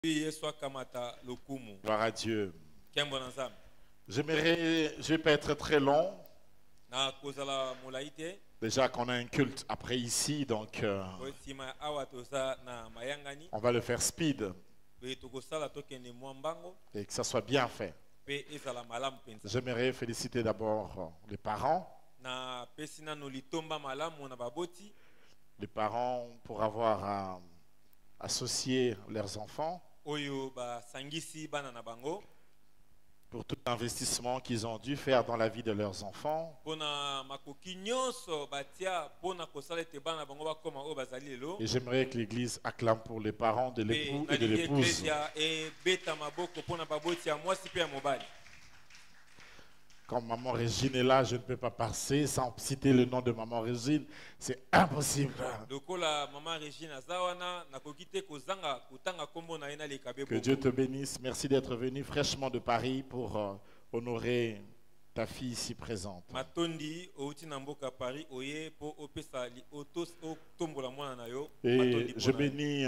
Gloire à Dieu. Je ne vais pas être très long. Déjà qu'on a un culte après ici, donc on va le faire speed et que ça soit bien fait. J'aimerais féliciter d'abord les parents. Les parents pour avoir associé leurs enfants pour tout l'investissement qu'ils ont dû faire dans la vie de leurs enfants. Et j'aimerais que l'Église acclame pour les parents de l'époux et de l'épouse. Quand maman Régine est là, je ne peux pas passer sans citer le nom de maman Régine. C'est impossible. Que Dieu te bénisse. Merci d'être venu fraîchement de Paris pour honorer ta fille ici présente. Et je bénis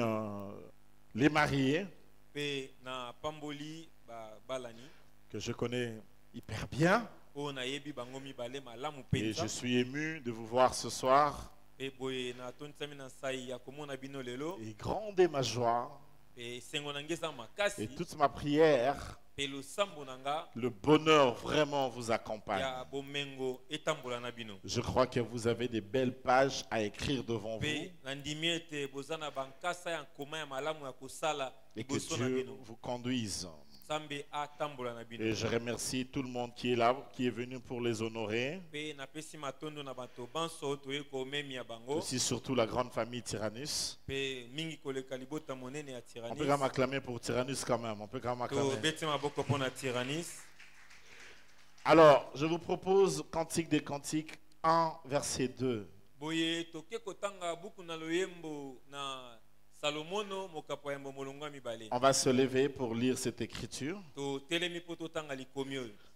les mariés que je connais hyper bien. Et je suis ému de vous voir ce soir. Et grande est ma joie. Et toute ma prière, le bonheur vraiment vous accompagne. Je crois que vous avez des belles pages à écrire devant vous. Et que Dieu vous conduise. Et je remercie tout le monde qui est là, qui est venu pour les honorer. Aussi surtout la grande famille Tyrannus. On peut quand même acclamer pour Tyrannus quand même. On peut quand même acclamer. Alors, je vous propose Cantique des Cantiques 1, verset 2. On va se lever pour lire cette écriture.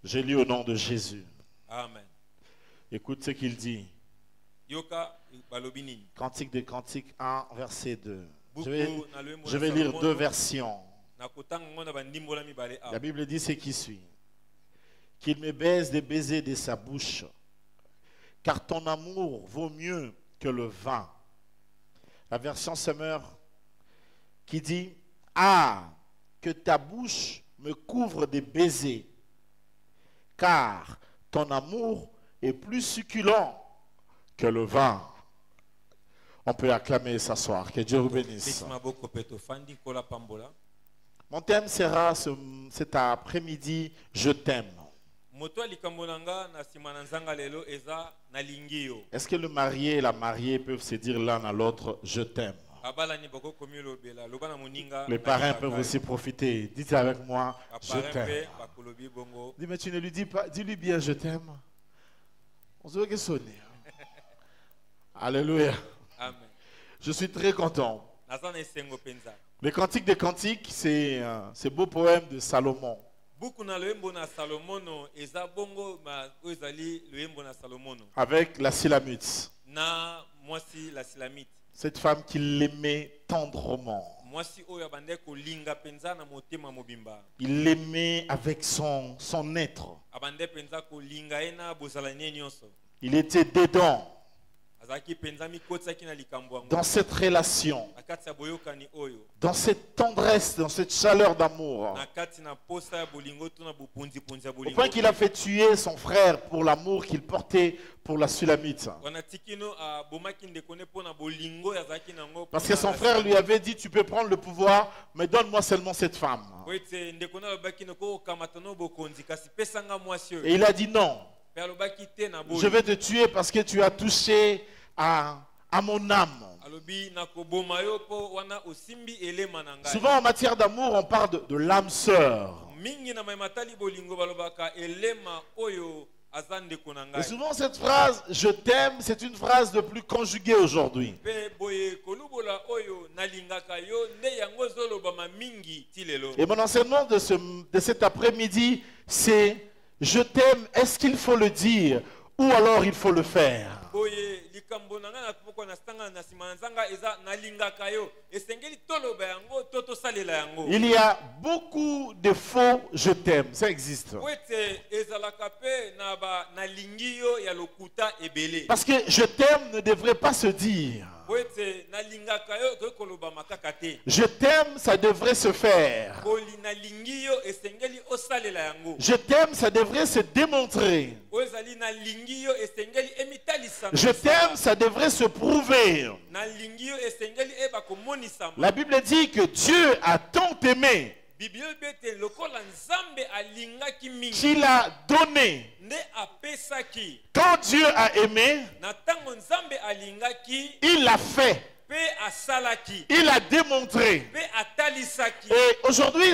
Je lis au nom de Jésus. Amen. Écoute ce qu'il dit. Cantique des Cantiques 1, verset 2. Je vais lire deux versions. La Bible dit ce qui suit. Qu'il me baise des baisers de sa bouche, car ton amour vaut mieux que le vin. La version Semeur qui dit: ah, que ta bouche me couvre des baisers, car ton amour est plus succulent que le vin. On peut acclamer et s'asseoir. Que Dieu vous bénisse. Mon thème sera cet après-midi: je t'aime. Est-ce que le marié et la mariée peuvent se dire l'un à l'autre: je t'aime? Les parrains peuvent aussi profiter. Dites avec moi: je t'aime. Dis, mais tu ne lui dis pas, dis-lui bien: je t'aime. On se voit que sonner. Alléluia. Amen. Je suis très content. Les Cantiques des Cantiques, c'est ce beau poème de Salomon. Avec la Silamite. Cette femme qui l'aimait tendrement. Il l'aimait avec son être. Il était dedans. Dans cette relation, dans cette tendresse, dans cette chaleur d'amour, au point qu'il a fait tuer son frère pour l'amour qu'il portait pour la Sulamite. Parce que son frère lui avait dit: tu peux prendre le pouvoir, mais donne-moi seulement cette femme. Et il a dit: non, je vais te tuer parce que tu as touché à mon âme. Souvent en matière d'amour, on parle de l'âme sœur. Et souvent cette phrase « je t'aime » c'est une phrase de plus conjuguée aujourd'hui. Et mon enseignement de cet après-midi, c'est: je t'aime, est-ce qu'il faut le dire ou alors il faut le faire? likambo na nga na poko na stanga na sima nzanga eza nalingaka yo esengeli toloba yango to tosalela yango. Il y a beaucoup de faux je t'aime, ça existe. Wete ezalaka pe na ba nalingi yo ya lokuta ebele. Parce que je t'aime ne devrait pas se dire. Wete nalingaka yo ke koloba makaka te. Je t'aime, ça devrait se faire. Koli nalingi yo esengeli osalela yango. Je t'aime, ça devrait se démontrer. Ozali nalingi yo esengeli emitalisa. Je t'aime, ça devrait se prouver. Nalingi yo esengeli eba komonisa. La Bible dit que Dieu a tant aimé Bible bete lokola nzambe alingaki mingi. qu'il a donné. Ne apesaki. Quand Dieu a aimé, Na tango nzambe alingaki il l'a fait. pe asalaki. Il a démontré. Pe atalisaki. Et aujourd'hui,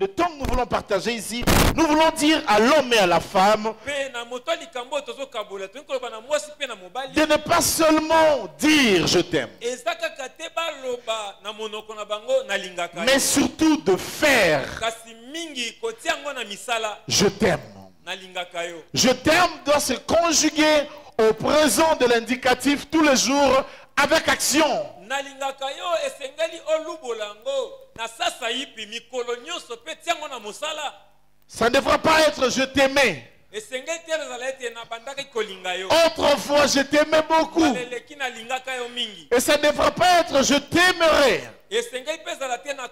le temps que nous voulons partager ici, nous voulons dire à l'homme et à la femme Pe na moto likambo tozo kabola to koloba na mwasi pe na mobali. de ne pas seulement dire je t'aime, Ezaka kate baloba na monoko na bango nalingaka. mais surtout de faire Kasi mingi kotiango na misala je t'aime. nalingaka yo. Je t'aime doit se conjuguer au présent de l'indicatif tous les jours avec action. Nalingaka yo esengeli olubolango na sasa yipi mikolo nyonso pe tiango na mosala. Ça ne devra pas être je t'aimais. Esengeli te ezala ete na bandaka kolinga yo. Autrefois, je t'aimais beaucoup. Baleleki nalingaka yo mingi. Et ça ne devra pas être je t'aimerai. Esengeli pe ezala te na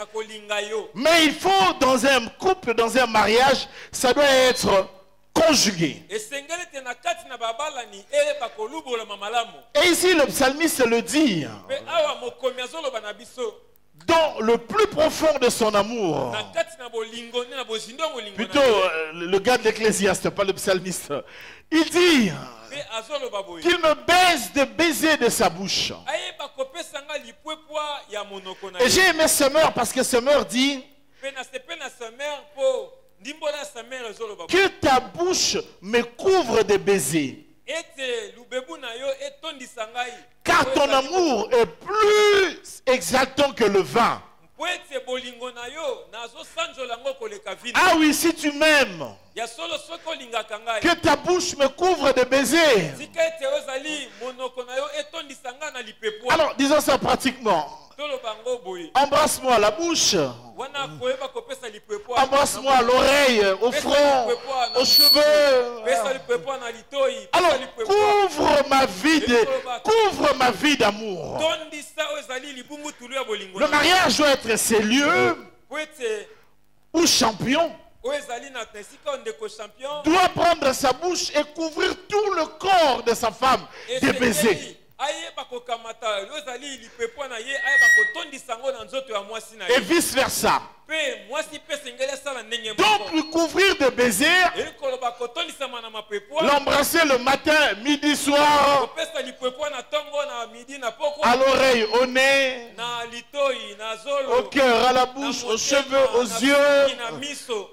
kolinga yo. Mais il faut, dans un couple, dans un mariage, ça doit être conjugué. Esengeli te na kati na babalani eyeba kolubolama malamu. Et ici, le psalmiste le dit, Pe awa mokomi azoloba na biso. dans le plus profond de son amour. Na kati na bolingo na bozindongo lingo. Plutôt, le gars de l'Ecclésiaste, pas le psalmiste. Il dit Pe azoloba boye. qu'il me baise de baisers de sa bouche. Ayeba kopesanga lipwepwa ya monoko na Et ye. j'ai aimé Semeur parce que Semeur dit Pe na sepe na sa mère po ndimbola sa mère ezoloba boye. que ta bouche me couvre de baisers. Ete lubebu na yo etondisa ngai. Car ton amour est plus exaltant que le vin. Po ete bolingo na yo nazo sanjola ngo koleka vino. Ah oui, si tu m'aimes, Ya solo soko lingaka ngai. que ta bouche me couvre de baisers. Tika ete ozali monoko na yo etondisa ngai na lipepwa. Alors, disons ça pratiquement. Toloba ngo boye. Embrasse-moi la bouche. Wana koyeba kopesa lipepwa. Embrasse-moi à l'oreille, au front, aux cheveux. Pesa lipepwa na litoi. Alors, Pesa lipepwa. couvre ma vie d'amour. Tondisa ozali libungu tulu ya bolingo. Le mariage doit être ces lieux Po ete où champion ozali na tesika ndeko champion. doit prendre sa bouche et couvrir tout le corps de sa femme de baisers. Ayeba kokamata ozali lipepwa na ye ayeba kotondisa ngo na nzoto ya mwasi na Et ye. vice versa. Pe mwasi pe sengeli asala ndenge moko. Donc, le couvrir de baisers, Eli koloba kotondisama na mapepwa. l'embrasser le matin, midi, soir, Kopesa lipepwa na tongo na midi na poko. à l'oreille, au nez, Na litoi na zolo. au cœur, à la na bouche, motema, aux cheveux, aux na yeux. suki, na miso.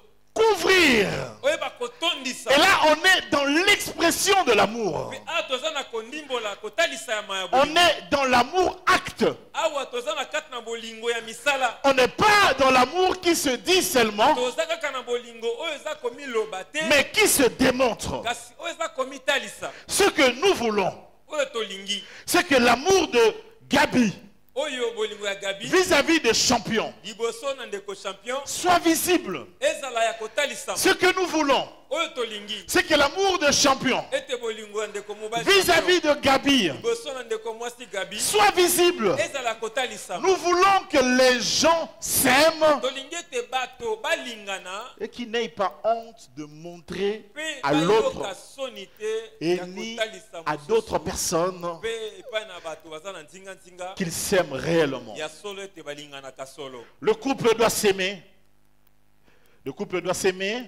Couvrir. Oyeba kotondisa. Et là, on est dans l'expression de l'amour. Pe a toza na kondimbola kotalisa ya maya On bolingo. est dans l'amour acte. Awa toza na kati na bolingo ya misala. On n'est pas dans l'amour qui se dit seulement, Toza kaka na bolingo oyo eza komiloba te. mais qui se démontre. Kasi oyo eza komitalisa. Ce que nous voulons, Oyo tolingi. c'est que l'amour de Gabi Oyo bolingo ya Gabi. vis-à-vis des champions Liboso na ndeko champion. soit visible. Ezala ya kotalisa. Ce que nous voulons, Oyo tolingi. c'est que l'amour de champion Ete bolingo ya ndeko mobali. vis-à-vis de Gabi Liboso na ndeko mwasi Gabi. soit visible. Ezala kotalisa. Nous voulons que les gens s'aiment Tolingi ete bato balingana. et qu'ils n'aient pas honte de montrer Pe à l'autre bayoka soni te et ya ni kotalisa à mosusu. d'autres personnes Pe epai na bato baza na ntinga-ntinga. qu'ils s'aiment réellement. Ya solo ete balinganaka solo. Le couple doit s'aimer. Le couple doit s'aimer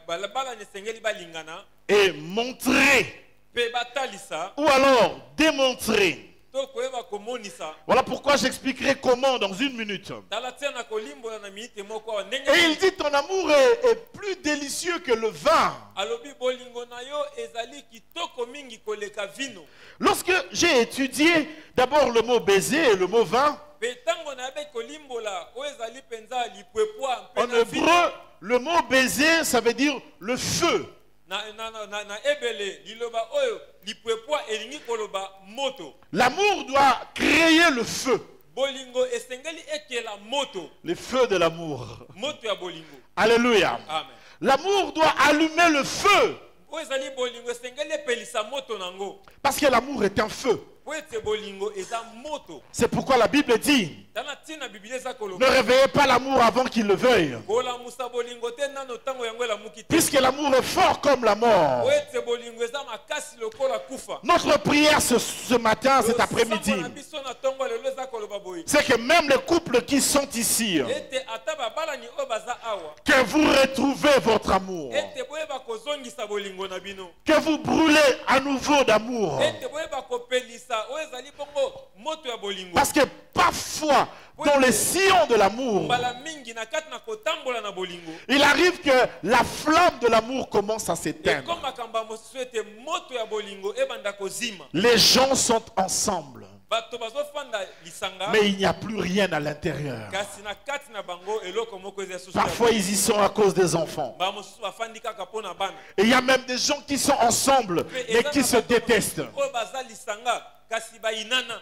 Balabala nesengeli balingana. et montrer Pe batalisa. ou alors démontrer. To koyeba komonisa. Voilà pourquoi j'expliquerai comment dans une minute. Tala tia na kolimbola na minute moko awa. Ndenge Et il dit ton amour est plus délicieux que le vin. alobi bolingo na yo ezali kitoko mingi koleka vino. Lorsque j'ai étudié d'abord le mot baiser et le mot vin, Pe tango na be kolimbola oyo ezali penza lipwepwa en mpe na vino. hébreu, le mot baiser, ça veut dire le feu. na ebele liloba oyo lipwepwa elingi koloba moto. L'amour doit créer le feu. Bolingo esengeli ekela moto. Le feu de l'amour. Moto ya bolingo. Alléluia. Amen. L'amour doit allumer le feu. Oyo ezali bolingo esengeli epelisa moto nango. Parce que l'amour est un feu. Po ete bolingo eza moto. C'est pourquoi la Bible dit, Tana tina Biblia eza ne koloba. réveillez pas l'amour avant qu'il le veuille. Kolamusa bolingo te nano tango yango elamuki te. Puisque l'amour est fort comme la mort. Po ete bolingo eza makasi lokola kufa. Notre prière ce matin, cet après-midi, Losambo na biso na tongo lelo eza koloba boye. c'est que même les couples qui sont ici, Ete ata babalani oyo baza awa. que vous retrouvez votre amour. Ete boyeba kozongisa bolingo na bino. Que vous brûlez à nouveau d'amour. Ete boyeba kopelisa oyo ezali bongo moto ya bolingo. Parce que parfois, dans les sillons de l'amour, Mbala mingi na kati na kotambola na bolingo. il arrive que la flamme de l'amour commence à s'éteindre. Comme makamba mosusu ete moto ya bolingo ebanda kozima. Les gens sont ensemble, Bato bazofanda lisanga. mais il n'y a plus rien à l'intérieur. Kasi na kati na bango eloko moko eza susu. Parfois, ils y sont à cause des enfants. Ba mosusu bafandi kaka pona bana. Et il y a même des gens qui sont ensemble, mais qui se détestent. Oyo baza lisanga kasi bayinana.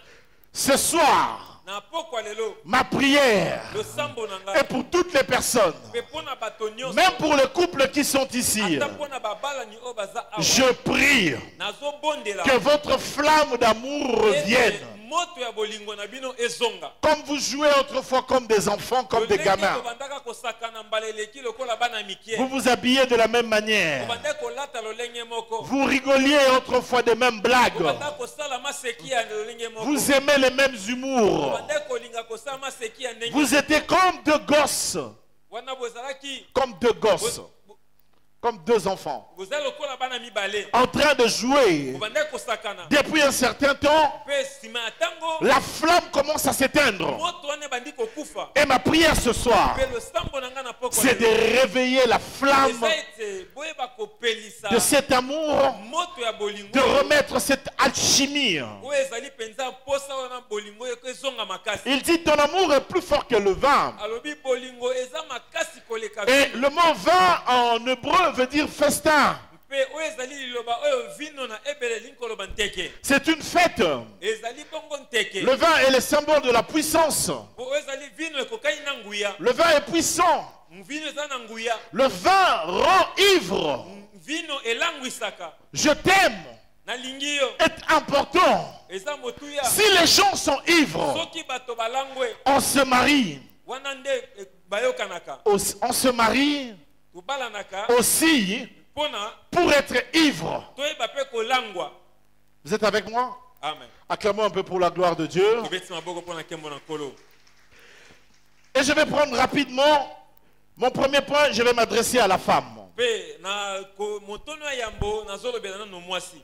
Ce soir, Na pokwa lelo ma prière le sambo na est nga. pour toutes les personnes, Pe pona bato nyonso. même pour les couples qui sont ici. Ata pona babalani oyo baza awa. Je prie Nazobondela. que votre flamme d'amour revienne. Moto ya bolingo na bino ezonga. Comme vous jouez autrefois comme des enfants, comme des gamins. Bandaka kosakana mbaleleki lokola bana mikie. Vous vous habillez de la même manière. Bandaka kolata lolenge moko. Vous rigoliez autrefois des mêmes blagues. Bandaka kosala maseki ya lolenge moko. Vous aimez les mêmes humours. Bandaka kolinga kosala maseki ya ndenge. Vous étiez comme deux gosses. Wana bozalaki Comme deux gosses. Comme deux enfants. bozala lokola bana mibale. En train de jouer. Bandaka kosakana. Depuis un certain temps, Pe sima ya tango. la flamme commence à s'éteindre. Moto wana bandi kokufa. Et ma prière ce soir, Pe le sambo na nga na pokwa. c'est de réveiller la flamme Eza ete boyeba kopelisa. de cet amour, Moto ya bolingo. de remettre cette alchimie. Oyo ezali penza posa wana bolingo ezonga makasi. Il dit ton amour est plus fort que le vin. Alobi bolingo eza makasi koleka. Et le mot vin en hébreu veut dire festin. Pe oyo ezali liloba oyo vino na ebele linkoloba nteke. C'est une fête. Ezali bongo nteke. Le vin est le symbole de la puissance. Oyo ezali vino ekokai na nguya. Le vin est puissant. Vino eza na nguya. Le vin rend ivre. Vino elangwisaka. Je t'aime Nalingi yo. est important. Eza motuya. Si les gens sont ivres, Soki bato balangwe. on se marie. Wana nde bayokanaka. On se marie Tobalanaka. aussi Pona pour être ivre. toyeba pe kolangwa. Vous êtes avec moi? Amen. Acclamons un peu pour la gloire de Dieu. Tobeti maboko pona kembo na nkolo. Et je vais prendre rapidement mon premier point. Je vais m'adresser à la femme. Pe na motono ya yambo nazolobela nano mwasi.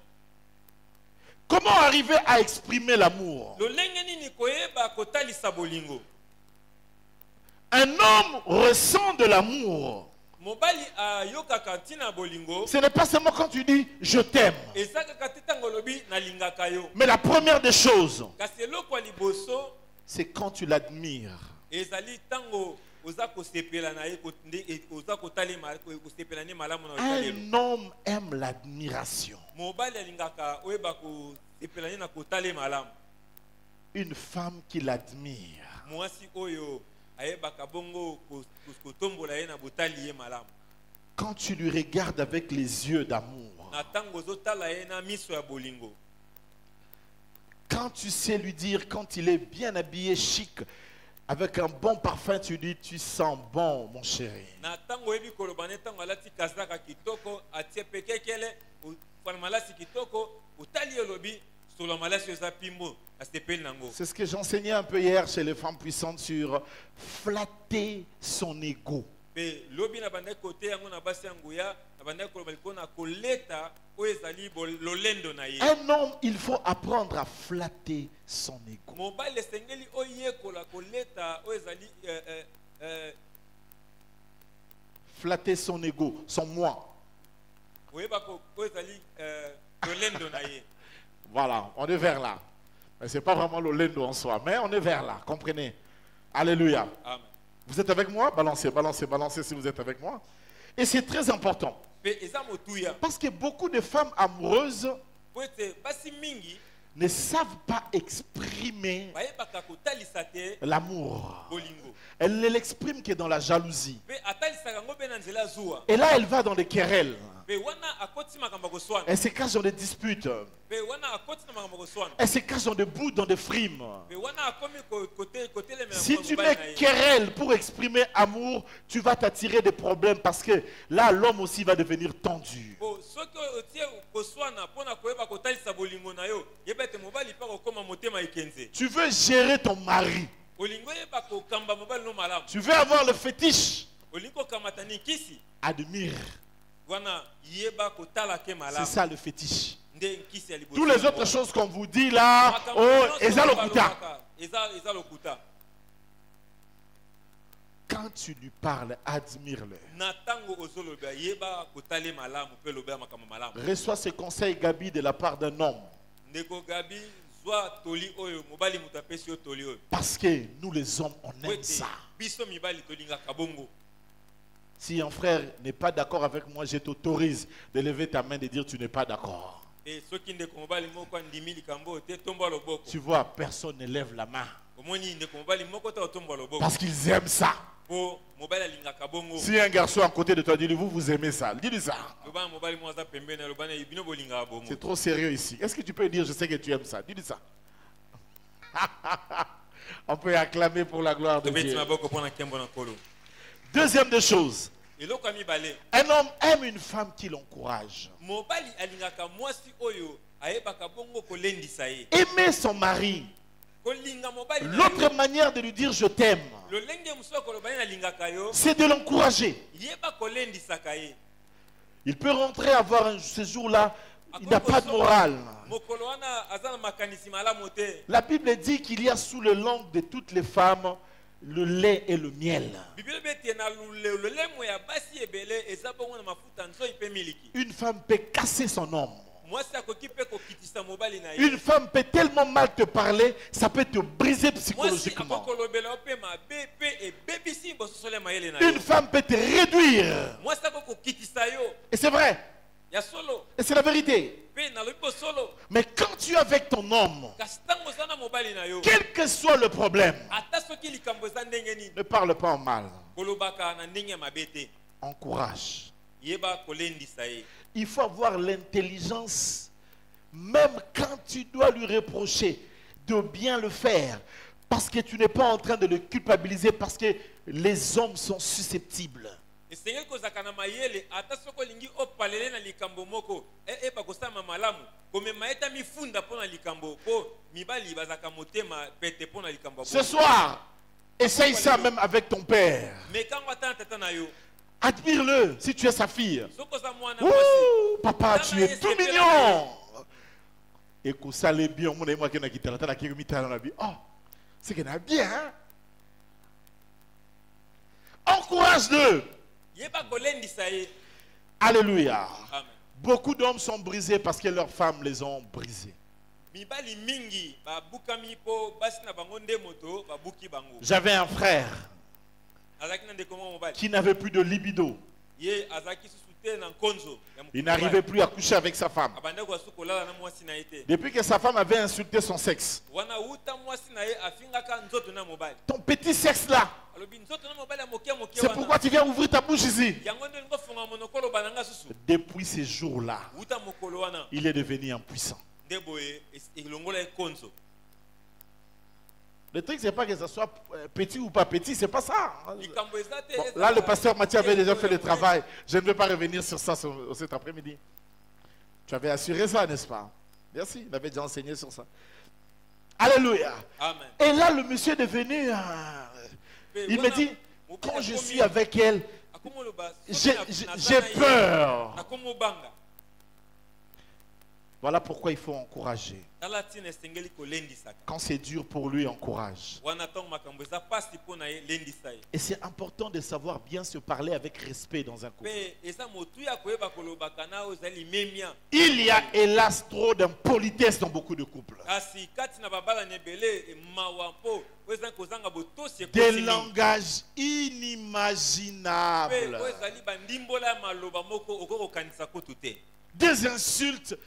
Comment arriver à exprimer l'amour? Lolenge nini koyeba kotalisa bolingo. Un homme ressent de l'amour. Mobali ayokaka ntina bolingo. Ce n'est pas seulement quand tu dis je t'aime. Ezaka te tango lobi nalingaka yo. Mais la première des choses, Kasi eloko ya liboso c'est quand tu l'admires. ezali tango oza kosepela na ye oza kotalema kosepela ne malamu na otalelo. Un homme aime l'admiration. Mobali alingaka oyeba kosepela ne na kotalema malamu. Une femme qui l'admire. Mwasi oyo ayebaka bongo kotombola ye na botali ye malamu. Quand tu lui regardes avec les yeux d'amour. Na tango ozotala ye na miso ya bolingo. Quand tu sais lui dire, quand il est bien habillé, chic, avec un bon parfum, tu dis, tu sens bon, mon chéri. Na tango oyebi koloba ne tango alati kazaka kitoko atie pekekele wana malasi kitoko otali elobi solo malasi eza pimbo asepeli nango. C'est ce que j'enseignais un peu hier chez les femmes puissantes sur flatter son ego. Pe lobi na banda kote yango na basi ya nguya na banda koloba liko na koleta oyo ezali lolendo na ye. Un homme, il faut apprendre à flatter son ego. Mobali esengeli oyekola koleta oyo ezali Flatter son ego, son moi. oyeba oyo ezali lolendo na ye. Voilà, on est vers là. Mais ce n'est pas vraiment le lendo en soi, mais on est vers là, comprenez? Alléluia. Amen. Vous êtes avec moi? Balancez, balancez, balancez si vous êtes avec moi. Et c'est très important. pe eza motuya Parce que beaucoup de femmes amoureuses po ete basi mingi ne savent pas exprimer bayebaka kotalisa te l'amour. bolingo Elles ne l'expriment que dans la jalousie. pe atalisaka yango mpe na nzela ya zuwa Et là, elle va dans les querelles. pe wana akoti makambo ya koswana Elle se cache dans des disputes. pe wana akoti na makambo ya koswana Elle se cache dans des bouts, dans des frimes. pe wana akomi kotelemela Si tu mobali na mets ye. querelle pour exprimer amour, tu vas t'attirer des problèmes parce que là, l'homme aussi va devenir tendu. po soki otie koswana mpona koyeba kotalisa bolingo na yo yeba ete mobali mpe akokoma motema ekenze Tu veux gérer ton mari. olingi oyeba kokamba mobali no malamu Tu veux avoir le fétiche. olingi kokamata nikisi Admire. wana yeba kotala ke C'est malamu ça le fétiche. nde nkisi ya liboso Toutes les ya autres mwana. choses qu'on vous dit là, Makambo oh, nyonso eza lokuta. balobaka, eza lokuta Quand tu lui parles, admire-le. na ntango ozoloba yeba kotale malamu mpe lobela makambo malamu Reçois ce conseil, Gabi, de la part d'un homme. ndeko gabi zwa toli oyo mobali moto apesi yo toli oyo Parce que nous, les hommes, on po aime ete ça. biso mibali tolingaka bongo. Si un frère n'est pas d'accord avec moi, je t'autorise de lever ta main et de dire tu n'es pas d'accord. E soki ndeko mobali moko andimi likambo te tomba loboko Tu vois, personne ne lève la main. omoni ndeko mobali moko te otomba loboko Parce qu'ils aiment ça. po mobali alingaka bongo Si un garçon à côté de toi dit vous aimez ça, dis-lui ça. lobana mobali mo aza pembeni na lobana bino bolingaka bongo C'est trop sérieux ici. Est-ce que tu peux dire je sais que tu aimes ça? Dis-lui ça. On peut acclamer pour la gloire de tobeti Dieu. maboko mpona nkembo na nkolo. Deuxième des choses, eloko ya mibale un homme aime une femme qui l'encourage. mobali alingaka mwasi oyo ayebaka bongo kolendisa ye Aimer son mari. kolinga mobali na L'autre yo manière de lui dire je t'aime, lolenge mosusu ya koloba ye nalingaka yo c'est de l'encourager. yeba kolendisaka ye Il peut rentrer avoir ce jour-là, il n'a pas de morale. mokolo wana aza na makanisi malamu te. La Bible dit qu'il y a sous le langue de toutes les femmes le lait et le miel. Biblia beti na lolemo ya basi ebele eza bongo na mafuta nzoi pe miliki. Une femme peut casser son homme. Mwasi akoki pe kokitisa mobali na ye. Une femme peut tellement mal te parler, ça peut te briser Mwasi psychologiquement. akokolobela yo pe mabe pe ebebisi bososole mayele na Une yo. femme peut te réduire. Mwasi akokokitisa yo Et c'est vrai. ya solo Et c'est la vérité. pe nalobi bosolo. Mais quand tu es avec ton homme, Kasi ntango oza na mobali na yo quel que soit le problème, ata soki likambo eza ndenge nini ne parle pas en mal. kolobaka na ndenge ya mabe te Encourage. yeba kolendisa ye. Il faut avoir l'intelligence, même quand tu dois lui reprocher, de bien le faire. Parce que tu n'es pas en train de le culpabiliser, parce que les hommes sont susceptibles. esengeli kozalaka na mayele ata soki olingi opalele na likambo moko eyeba kosalama malamu komema eta mifunda mpo na likambo mpo mibali bazalaka motema pete mpo na likambo ya Ce bongo. soir, essaye ça même avec ton père. me kango ata na tata na yo Admire-le si tu es sa fille. soki oza mwana mwasi Ouh, papa, tu es tout mignon. Et que ça l'est bien, mon moi qui n'a quitté la tête, qui mis dans la vie. Oh, c'est qu'il a bien. Hein? Encourage-le. yeba kolendisa ye. Alléluia. Amen. Beaucoup d'hommes sont brisés parce que leurs femmes les ont brisés. mibali mingi babukami mpo basi na bango nde moto babuki bango. J'avais un frère azalaki na ndeko moko mobali qui n'avait plus de libido. ye azalaki susu te na nkonzo ya mokili Il n'arrivait plus à coucher avec sa femme. abandaki kosu kolala na mwasi na ye te. Depuis que sa femme avait insulté son sexe. wana uta mwasi na ye afingaka nzoto na mobali Ton petit sexe là, alobi nzoto na mobali ya moke moke c'est pourquoi tu viens ouvrir ta bouche ici. yango nde olingi ofunga monoko oloba na nga susu Depuis ces jours-là, uta mokolo wana il est devenu impuissant. nde boye elongola ye konzo. Le truc, c'est pas que ça soit petit ou pas petit, c'est pas ça. likambo eza te Bon, eza là, le na- pasteur Mathieu avait déjà fait le ya monene. travail. Je ne vais pas revenir sur ça cet après-midi. Tu avais assuré ça, n'est-ce pas? Merci, il avait déjà enseigné sur ça. Alléluia. Amen. Et là, le monsieur est devenu... Pe il me wana dit, mobali quand je akomi- suis avec elle, akomi oloba, soki j'ai naza j'ai na ye, peur. nakomi obanga. Voilà pourquoi il faut encourager. tala ntina esengeli kolendisaka Quand c'est dur pour lui, encourage. wana ntango makambo eza pasi mpo na ye lendisa ye Et c'est important de savoir bien se parler avec respect dans un couple. mpe eza motuya koyeba kolobaka na oyo ezali limemia Il y a hélas trop d'impolitesse dans beaucoup de couples. kasi kati na babalani ebele mawa mpo oyo ezali kozanga botosi Des ekosimi langages mpe inimaginables. oyo ezali bandimbola ya maloba moko okoki kokanisa kutu te Des insultes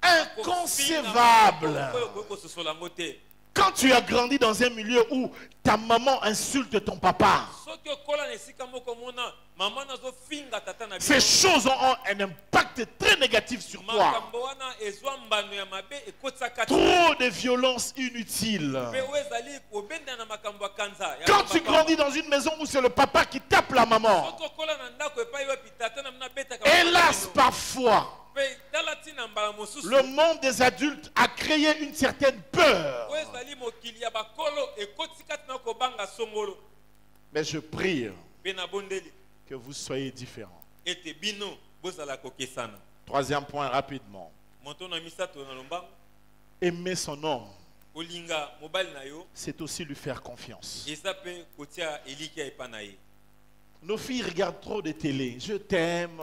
inconcevables. oyo okoki kososola yango te Quand tu as grandi dans un milieu où ta maman insulte ton papa, soki okola na esika moko mona mama nazofinga tata na ces bino choses ont un impact très négatif sur toi. makambo wana ezwa mbano ya mabe ekotisaka te Trop de violence inutile. mpe oyo ezali kobenda na makambo ya kanza ya Quand tu bapapa. grandis dans une maison où c'est le papa qui tape la maman, soki okola na ndako epai wapi tata na bino abetaka hélas parfois, mpe tala ntina mbala mosusu le monde des adultes a créé une certaine peur. oyo ezali mokili ya bakolo ekotisi kati na kobanga songolo Mais je prie mpe na bondeli que vous soyez différents. ete bino bozala kokesana Troisième point rapidement. moto na misato na lombango Aimer son homme, kolinga mobali na yo c'est aussi lui faire confiance. eza mpe kotia elikia epa na ye Nos filles regardent trop de télé. Je t'aime.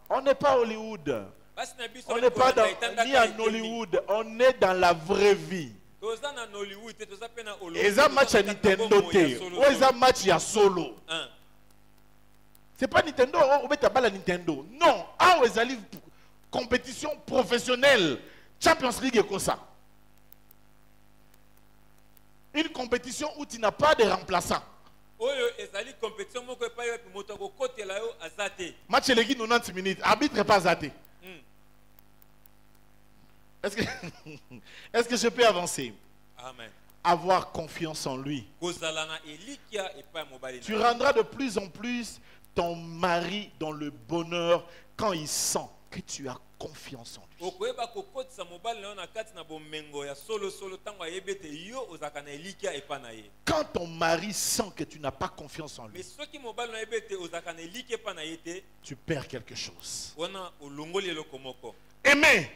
On n'est pas à Hollywood. basi na biso On n'est pas kolanda dans, etandaka ni à etembi. Hollywood. On est dans la vraie vie. toza na nollywood te toza mpe na Et ça match à Nintendo T. Ou ça match il y a solo. C'est pas Nintendo, on met ta balle à Nintendo. Non, ah ouais, ça livre compétition professionnelle. Champions League et comme ça. Une compétition où tu n'as pas de remplaçant. oyo ezali compétition moko epai wapi moto akokotela yo aza te Match élégué 90 minutes, arbitre pas zaté. Est-ce que, est-ce que je peux avancer? amen Avoir confiance en lui. kozala na elikia epai ya mobali Tu na yo. rendras de plus en plus ton mari dans le bonheur quand il sent que tu as confiance en lui. okoyeba kokotisa mobali na yo na kati na bomengo ya solosolo ntango ayebi ete yo ozalaka na elikia epai na ye Quand ton mari sent que tu n'as pas confiance en lui, me soki mobali na yebi ete ozalaka na elikia epai na ye te tu perds quelque chose. wana olongoli eloko moko Aimer,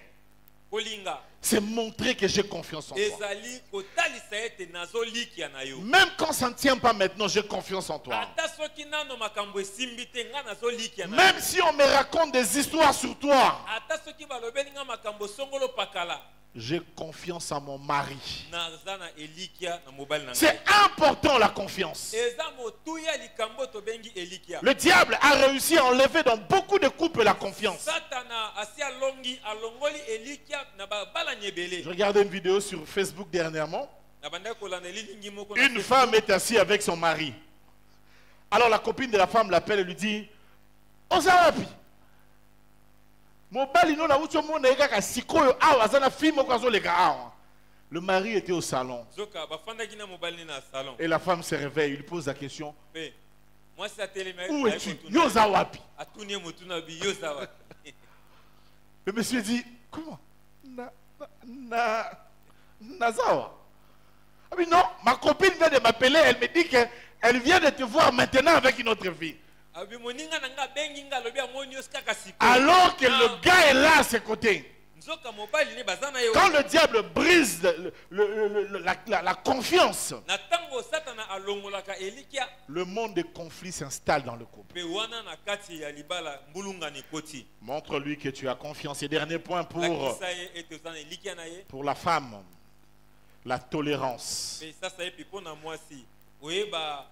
kolinga c'est montrer que j'ai confiance en toi. ezali kotalisa ete nazolikia na yo Même quand ça ne tient pas maintenant, j'ai confiance en toi. ata soki nano makambo esimbi te nga nazolikia na yo Même si on me raconte des histoires sur toi, ata soki balobeli nga makambo songolo pakala j'ai confiance en mon mari. naza na elikia na mobali na ngai C'est important la confiance. eza motuya likambo tobengi elikia Le diable a réussi à enlever dans beaucoup de couples la confiance. satana asi alongi alongoli elikia na babalani ebele Je regardais une vidéo sur Facebook dernièrement. na bandaki kolanda elilingi moko na Une Facebook. femme est assise avec son mari. Alors la copine de la femme l'appelle et lui dit Ozawapi. Mobali no na ucho mona kaka sikoyo awa azana fille moko azoleka awa. Le mari était au salon zoka bafandaki na mobali na salon et la femme se réveille, il lui pose la question mpe mwasi atelemi Où es-tu? Yozawapi. atuni ye motu na bi yoza wapi Le monsieur dit comment Nazawa. Ah mais non, ma copine vient de m'appeler, elle me dit qu'elle vient de te voir maintenant avec une autre fille. abi moninga na nga bengi nga alobi amoni yo kaka sikoyo Alors que le gars est là à ses côtés. nzoka mobali ne baza na ye Quand le diable brise la confiance, na ntango satana alongolaka elikia le monde de conflit s'installe dans le couple. mpe wana na kati ya libala mbulungana ekoti Montre-lui que tu as confiance. Et dernier point lakisa ye ete oza na elikia na ye pour la femme, la tolérance. mpe sasa ye mpe mpo na mwasi oyeba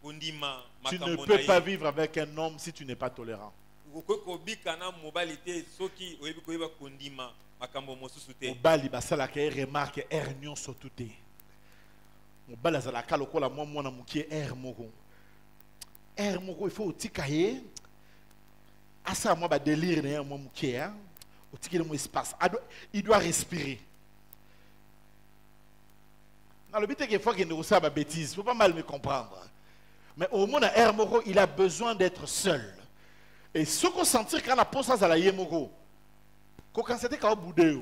kondima Tu ne makambo na peux pas ye vivre avec un homme si tu n'es pas tolérant. okoki kobika na mobali te soki oyebi koyeba kondima makambo mosusu te Mobali basalaka ye remarque air nyonso tu te. Mobali azalaka lokola mwa mwana mokie air moko. Air moko il faut otika ye. Asa moi ba délire na ye mwa mokie hein. Otikele mo espace. Il doit respirer. Dans le but est qu'il faut qu'il ne pas bêtise. Il faut pas mal me comprendre. Mais au moins air moko il a besoin d'être seul. Et ce qu'on sentir quand la pose à la yemoko. Quand c'était quand boudé,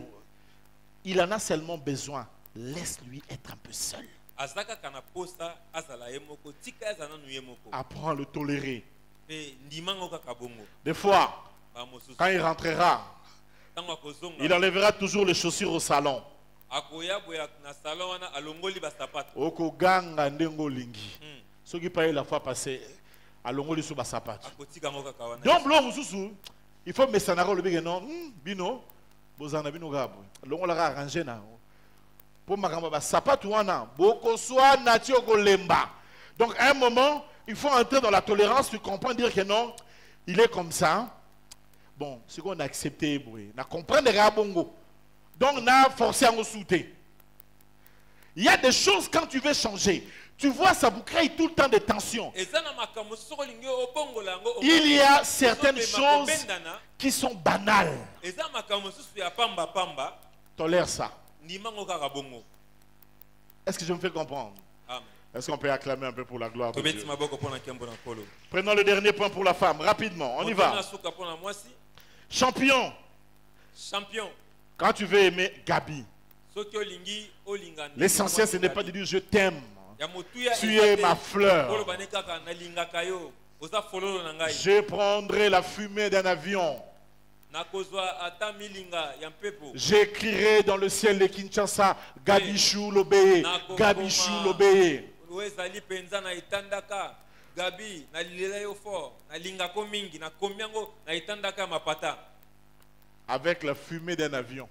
il en a seulement besoin. Laisse-lui être un peu seul. azaka kana posa azala ye moko tika azana nu ye moko Apprends à le tolérer. pe ndimango kaka bongo Des fois, ba mosusu quand il rentrera, Tango akozonga. Il enlèvera toujours les chaussures au salon. Akoya boya na salon wana alongoli ba sapato. Okoganga ndengo lingi. Ce qui parlait la fois passée, alongoli sous ba sapato. Akotika ngo kaka wana. Donc blo mususu, il faut me sanaro le bige non, bino, bozana bino gabo. Longola ka arranger na. Pour makamba ba sapato wana, boko soit natio ko lemba. Donc à un moment, il faut entrer dans la tolérance, tu comprends, dire que non, il est comme ça. Bon, ce qu'on a accepté, on a compris les bongo. Donc on a forcé à nous souter. Il y a des choses quand tu veux changer. Tu vois, ça vous crée tout le temps des tensions. Il y a certaines choses qui sont banales. Tolère ça. Est-ce que je me fais comprendre? Est-ce qu'on peut acclamer un peu pour la gloire de Dieu? Prenons le dernier point pour la femme, rapidement, on y va. Champion. Quand tu veux aimer Gabi, l'essentiel ce n'est pas de dire je t'aime. Tu es ma fleur. Je prendrai la fumée d'un avion. J'écrirai dans le ciel de Kinshasa, Gabichou Lobeye, Gabichou Lobeye. Avec la fumée d'un avion.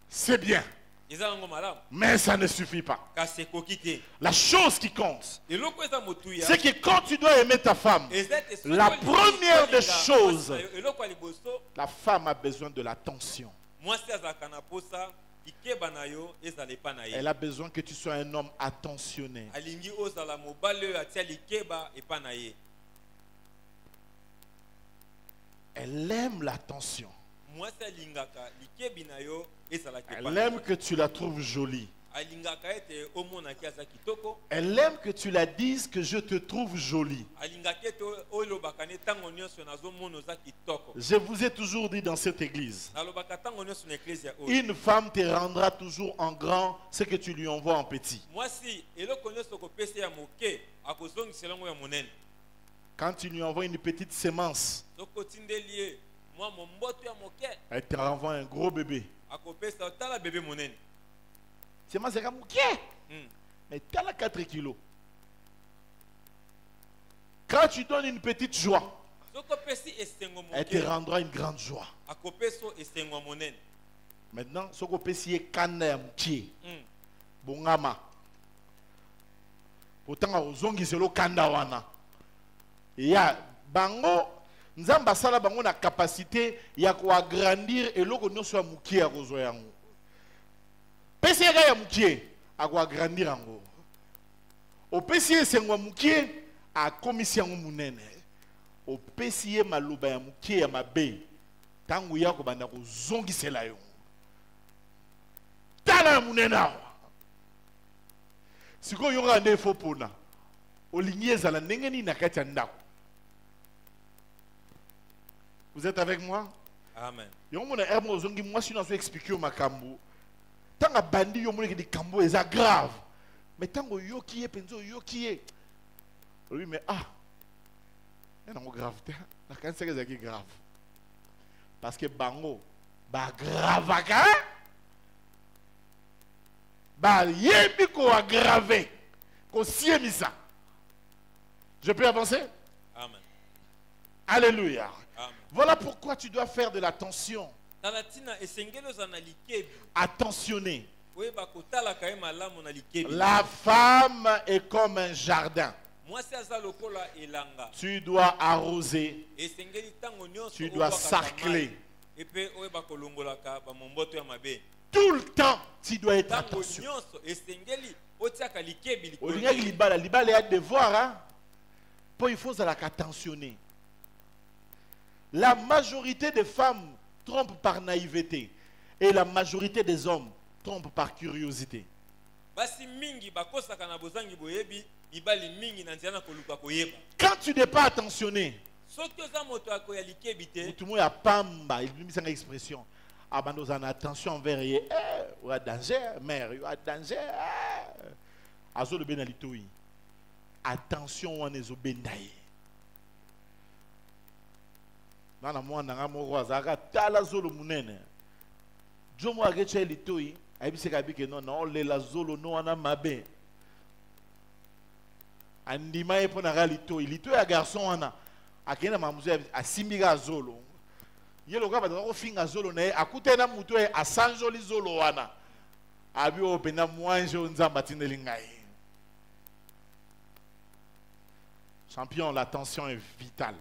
C'est bien. Mais ça ne suffit pas. La chose qui compte, c'est que quand tu dois aimer ta femme, la première des choses, la femme a besoin de l'attention. Elle a besoin que tu sois un homme attentionné. Elle aime l'attention. Elle aime que tu la trouves jolie. Elle aime que tu la dises que je te trouve jolie. Je vous ai toujours dit dans cette église, une femme te rendra toujours en grand ce que tu lui envoies en petit. Quand tu lui envoies une petite sémence, elle te renvoie un gros bébé. Sémence c'est comme mais tu as 4 kilos. Quand tu donnes une petite joie, elle te rendra une grande joie. Maintenant, ce que tu es canne mouki, bongama. Pourtant, aux ongis c'est le kanda wana. Il y a bango. Nzamba sala bango na capacité ya ko agrandir et loko nyonso ya mukie ya kozwa yango. Pesi ya mukie a ko agrandir yango. O pesi esengwa mukie a komisi yango munene. O pesi maloba ya mukie ya mabe tangu ya ko banda ko zongisela yo. Tala ya munene awa. Siko yo nga ndefo pona. Olingi ezala ndenge ni na kati ya ndako. Vous êtes avec moi? Amen. Moi, si je expliquer au Makambo, tant que bandi yo moni que des cambo est grave. Mais tant que yo qui est penso yo qui est. Oui mais il y a une gravité. La cancer est grave. Parce que bango ba grave ka. Ba yebi ko aggravé. Ko siemisa. Je peux avancer? Amen. Alléluia. Voilà pourquoi tu dois faire de l'attention. Attentionner. La femme est comme un jardin. Tu dois arroser. Tu dois sarcler. Tout le temps, tu dois être attention. Il y a devoir. Il faut attentionner. La majorité des femmes trompent par naïveté et la majorité des hommes trompent par curiosité. Quand tu n'es pas attentionné, tout le monde a pamba, il met une expression. Nous avons attention envers il y a danger, mère, il y a danger. Attention, on est au bendaï. Nana mwana nga moko azaka tala zolo munene. Jomo agecha litoi, ayebise kabike non na olela zolo no wana mabe. Andima e pona litoi, litoi ya garçon wana. Akena mamuzo asimbika zolo. Yelo kaba ko finga zolo na akutena mutu e asanjoli zolo wana. Abi opena mwanje nzamba tineli ngai. Champion, la tension est vitale.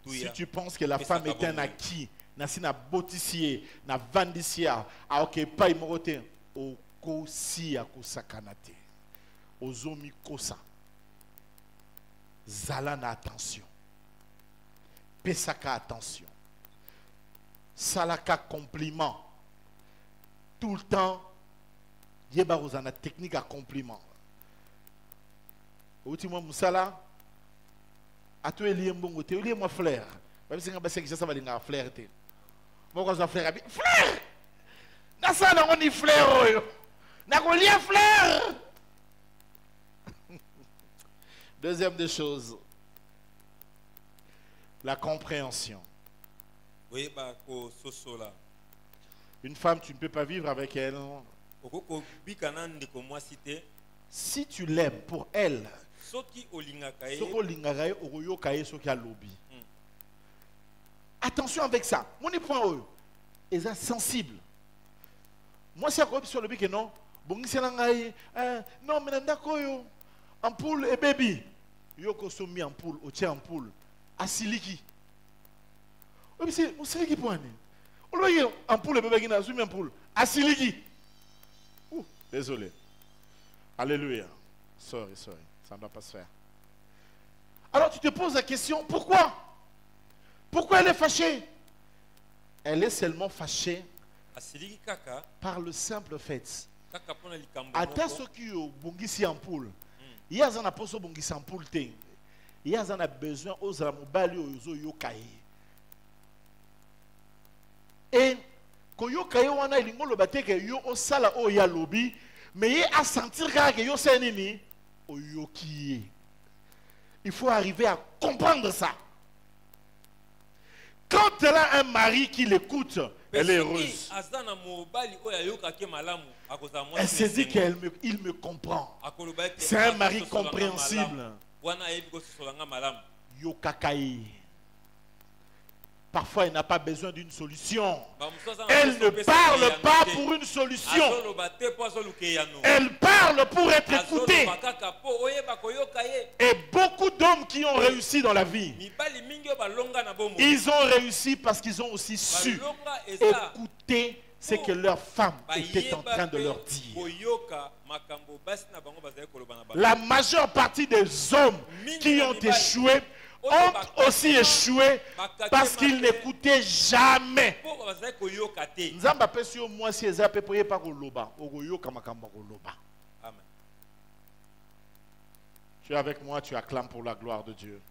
Si tu penses que la femme est un acquis, na botissier, na vandissier, a ok pas imoroté, au kosi a kosakanate, au zomi kosa, zalana attention, pesaka attention, salaka compliment, tout le temps, yeba rozana technique à compliment. Ultimo musala atu elie mbongo te elie mo fleur ba bisinga ba sekisa sa balinga fleur te moko za fleur abi fleur na sala ngoni fleur oyo na ko lie fleur. Deuxième des choses, la compréhension. Une femme, tu ne peux pas vivre avec elle si tu l'aimes pour elle. Attention avec ça. Mon point est sensible. Moi, c'est quoi sur le bic non? Bon, c'est non, mais d'accord, ampoule et baby. Yoko somi ampoule, oche ampoule, asiliki. Oui, c'est on sait qui point. On voit ampoule et bébé qui n'a somi ampoule, asiliki. Désolé. Alléluia. Sorry, ça ne doit pas se faire. Alors tu te poses la question, pourquoi? Pourquoi elle est fâchée? Elle est seulement fâchée par le simple fait. Ata soki yo bongisi ampoule. Il y a un apostle bongisi ampoule te. Il y a un besoin aux amobali ozo yokai. Et ko yokai wana ilingo lo bateke yo osala o ya lobi, mais il a sentir que yo senini o yoki. Il faut arriver à comprendre ça. Quand elle a un mari qui l'écoute, elle est heureuse. Elle se dit qu'il me comprend. C'est un mari compréhensible. Yokakai. Parfois, elle n'a pas besoin d'une solution. Elle ne parle pas pour une solution. Elle parle pour être écoutée. Et beaucoup d'hommes qui ont réussi dans la vie, ils ont réussi parce qu'ils ont aussi su écouter ce que leur femme était en train de leur dire. La majeure partie des hommes qui ont échoué ont aussi échoué parce qu'ils n'écoutaient jamais. Tu es avec moi, tu acclames pour la gloire de Dieu.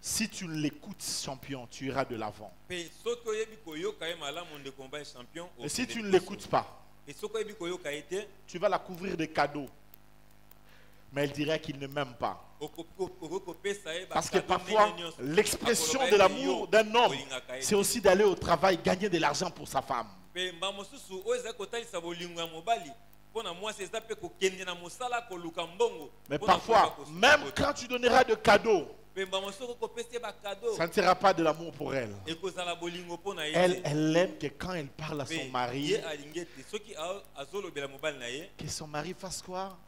Si tu l'écoutes, champion, tu iras de l'avant. Et si tu ne l'écoutes pas, tu vas la couvrir de cadeaux. Mais elle dirait qu'il ne m'aime pas. Parce que parfois, l'expression de l'amour d'un homme, c'est aussi d'aller au travail, gagner de l'argent pour sa femme. Mais parfois, même quand tu donneras de cadeaux, ça ne sera pas de l'amour pour elle. Elle aime que quand elle parle à son mari, que son mari fasse quoi?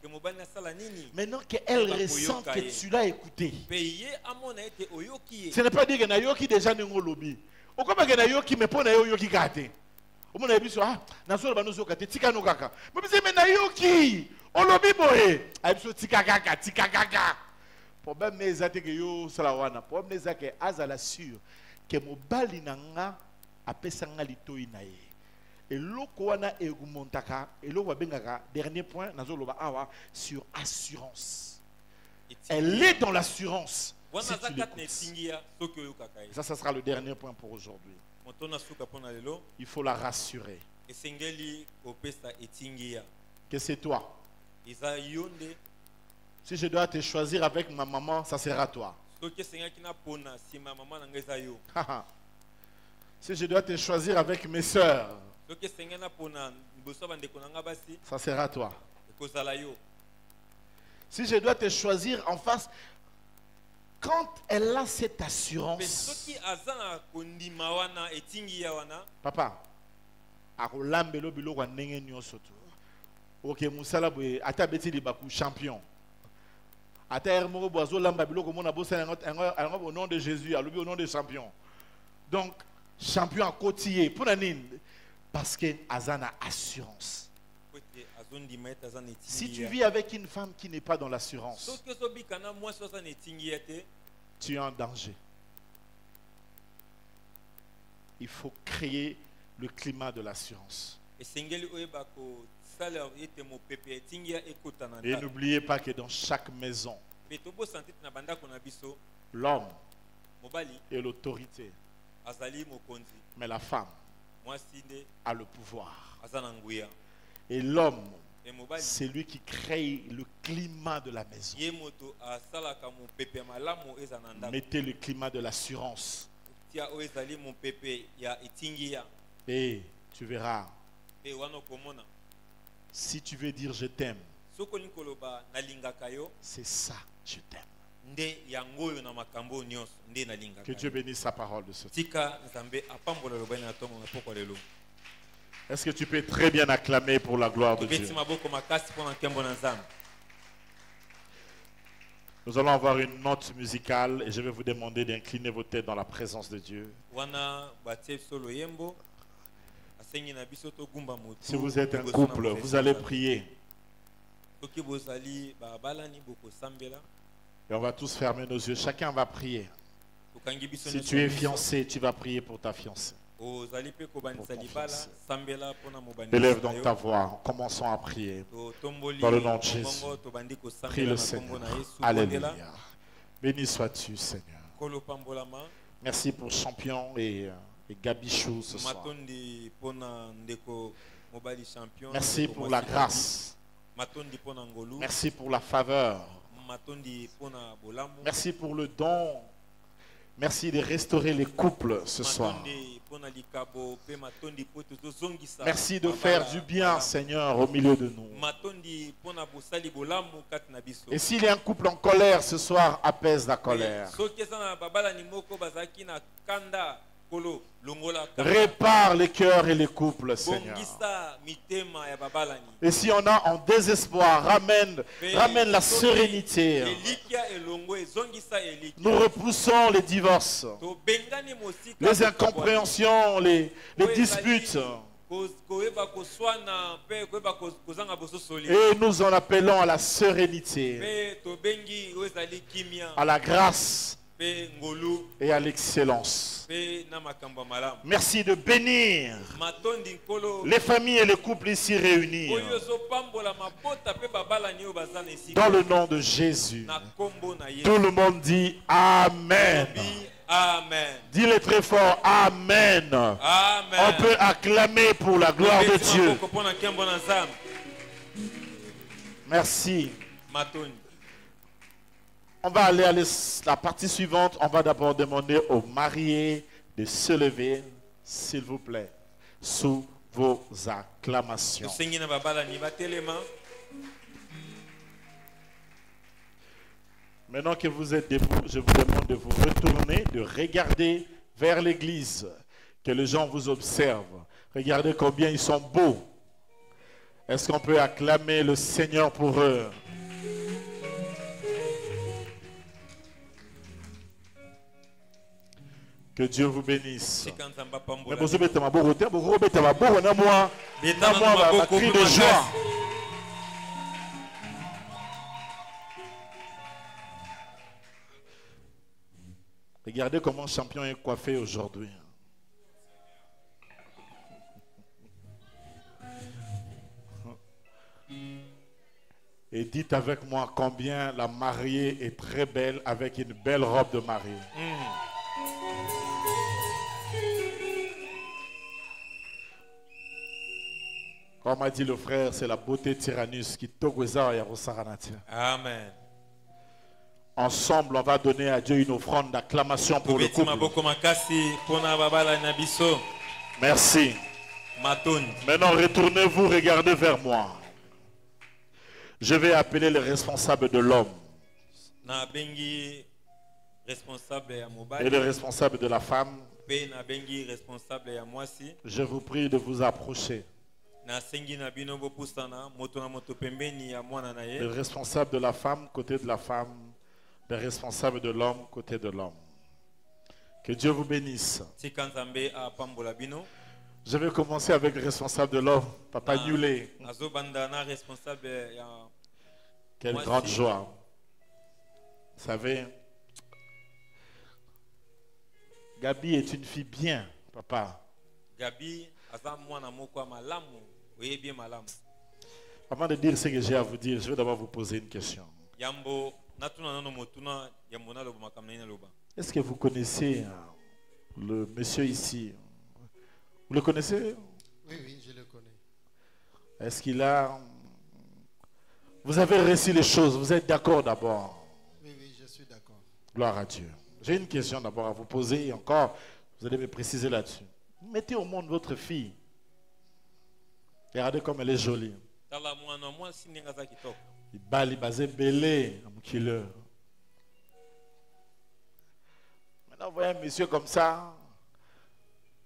Maintenant qu'elle ressente que tu l'as écouté. Ce n'est pas dire que Nayoki déjà n'est pas lobby. Ou comme que Nayoki me pone Nayoki gâté. Au moins Nayoki ah Nazo ba nozo gâté tika no kaka. Mais Nayoki au lobby boy. Abiso tika kaka tika kaka. Problème n'est pas que yo salawana. Problème n'est pas que azala sûr que mobali nanga apesanga litoi nae. Et loko wana egumontaka et lo wabengaka dernier point nazoloba awa sur assurance. Elle est dans l'assurance. Si ça sera le dernier point pour aujourd'hui. Il faut la rassurer que c'est toi. Si je dois te choisir avec ma maman, ça sera toi. soki esengaki napona nsima mama na ngai eza yo Si je dois te choisir avec mes sœurs, soki esengaki napona liboso ya bandeko na ngai basi ça sera toi. ekozala yo. Si je dois te choisir en face, quand elle a cette Mpe assurance, soki aza na kondima wana etingi ya wana papa, akolambelo biloko ya ndenge nyonso tu. Ok, musala boye ata beti libaku champion. Ata hermoko boazo lamba biloko mona bosa au nom de Jésus, alobi au nom de champion. Donc champion a côtier pour nini? Parce que azana assurance. po ete azondima ete aza na Si etingi tu ya. vis avec une femme qui n'est pas dans l'assurance, soki ozobika na mwasi oyo aza na etingi ya te, tu es en danger. Il faut créer le climat de l'assurance. esengeli oyeba kosala ete mopepe ya etingi ya ekota na Et ndako. n'oubliez pas que dans chaque maison, Mpe tobosana ete na bandako na biso l'homme mobali est l'autorité, azali mokonzi, mais la femme mwasi nde a le pouvoir. aza na nguya. Et l'homme, Mpe mobali c'est lui qui crée le climat de la maison. ye moto asalaka mopepe ya malamu oyo eza na ndako. Mettez le climat de l'assurance tia oyo ezali mopepe ya etingi ya. et tu verras. Mpe wana okomona Si tu veux dire je t'aime, soki olingi koloba nalingaka yo, c'est ça, je t'aime. nde yango oyo na makambo oyo nyonso nde nalingaka Que Dieu yo. bénisse sa parole de ce temps. tika nzambe apambola lobani na ntongo na pokwa lelo. Est-ce que tu peux très bien acclamer pour la gloire de tobeti Dieu? maboko makasi mpo na nkembo na nzambe. Nous allons avoir une note musicale et je vais vous demander d'incliner vos têtes dans la présence de Dieu. Wana batie biso loyembo asengi na biso togumba motu. Si vous êtes un liboso na couple, mopesa vous allez Nzambe. prier. soki bozali babalani bokosambela Et on va tous fermer nos yeux. Chacun va prier. tokangi biso Si nyonso tu es biso. fiancé, tu vas prier pour ta fiancée. ozali mpe kobandisa Pour ton libala fiancé. sambela mpona mobandisi Élève na donc yo. ta voix. Commençons à prier. totomboli Dans le nom de Jésus. bongo tobandi Prie kosambela le na nkombo Seigneur. na yesu Alléluia. bondela Béni sois-tu, Seigneur. kolo pambolama Merci pour Champion et Gabichou ce soir. matondi mpona ndeko mobali champion. Merci ndeko pour mwasi la David. grâce. Matondi mpona ngolu. Merci pour la faveur. Matondi mpona bolamu. Merci pour le don. Merci de restaurer les couples ce soir. Matondi mpona likabo pe matondi po tozozongisa. Merci de mabala, faire du bien, malamu. Seigneur, au milieu de nous. Matondi mpona bosali bolamu kati na biso. Et s'il y a un couple en colère ce soir, apaise la colère. soki eza na babalani moko bazalaki na kanda kolo longola kanda. Répare les cœurs et les couples, Seigneur. bongisa mitema ya babalani. Et si on a en désespoir, ramène la sérénité. Elikia elongo ezongisa elikia. Nous repoussons les divorces, tobengani mosika les incompréhensions, les disputes. koyeba koswana mpe koyeba kozanga bososoli. Et nous en appelons à la sérénité, mpe tobengi oyo ezali kimia à la grâce mpe ngolu et à l'excellence. mpe na makambo ya malamu. Merci de bénir matondi nkolo les familles et les couples ici réunis. oyo ozopambola mabota mpe babalani oyo baza na esika Dans le nom de Jésus. na nkombo na Yesu. Tout le monde dit Amen. Amen. Dis-le très fort, Amen. Amen. On peut acclamer pour la gloire de Tobeti Dieu. maboko mpo na nkembo na nzambe. Merci. matondi On va aller à la partie suivante. On va d'abord demander aux mariés de se lever, s'il vous plaît, sous vos acclamations. tosengi na babalani batelema. Maintenant que vous êtes debout, je vous demande de vous retourner, de regarder vers l'église, que les gens vous observent. Regardez combien ils sont beaux. Est-ce qu'on peut acclamer le Seigneur pour eux? Que Dieu vous bénisse. Sika nzambe Mais apambola. vous mettez ma bourre, vous mettez ma bourre, na moi, Beta na ma maboko cri de makasi. joie. Regardez comment Champion est coiffé aujourd'hui. Et dites avec moi combien la mariée est très belle avec une belle robe de mariée. Comme a dit le frère, c'est la beauté tyrannus qui togweza ya rosaranatia. Amen. Ensemble, on va donner à Dieu une offrande d'acclamation pour le couple. Merci. Maintenant, retournez-vous, regardez vers moi. Je vais appeler le responsable de l'homme et le responsable de la femme. Je vous prie de vous approcher. Le responsable de la femme, côté de la femme. Le responsable de l'homme, côté de l'homme. Que Dieu vous bénisse. Je vais commencer avec le responsable de l'homme, Papa Nulé. Quelle grande joie. Vous savez, Gabi est une fille bien, papa. Avant de dire ce que j'ai à vous dire, je vais d'abord vous poser une question. Est-ce que vous connaissez le monsieur ici? Vous le connaissez? Oui, oui, je le connais. Est-ce qu'il a... Vous avez réussi les choses, vous êtes d'accord d'abord? Oui, oui, je suis d'accord. Gloire à Dieu. J'ai une question d'abord à vous poser et encore, vous allez me préciser là-dessus. Mettez au monde votre fille. Regardez comme elle est jolie. Bali basé belé, killer. Maintenant, vous voyez un monsieur comme ça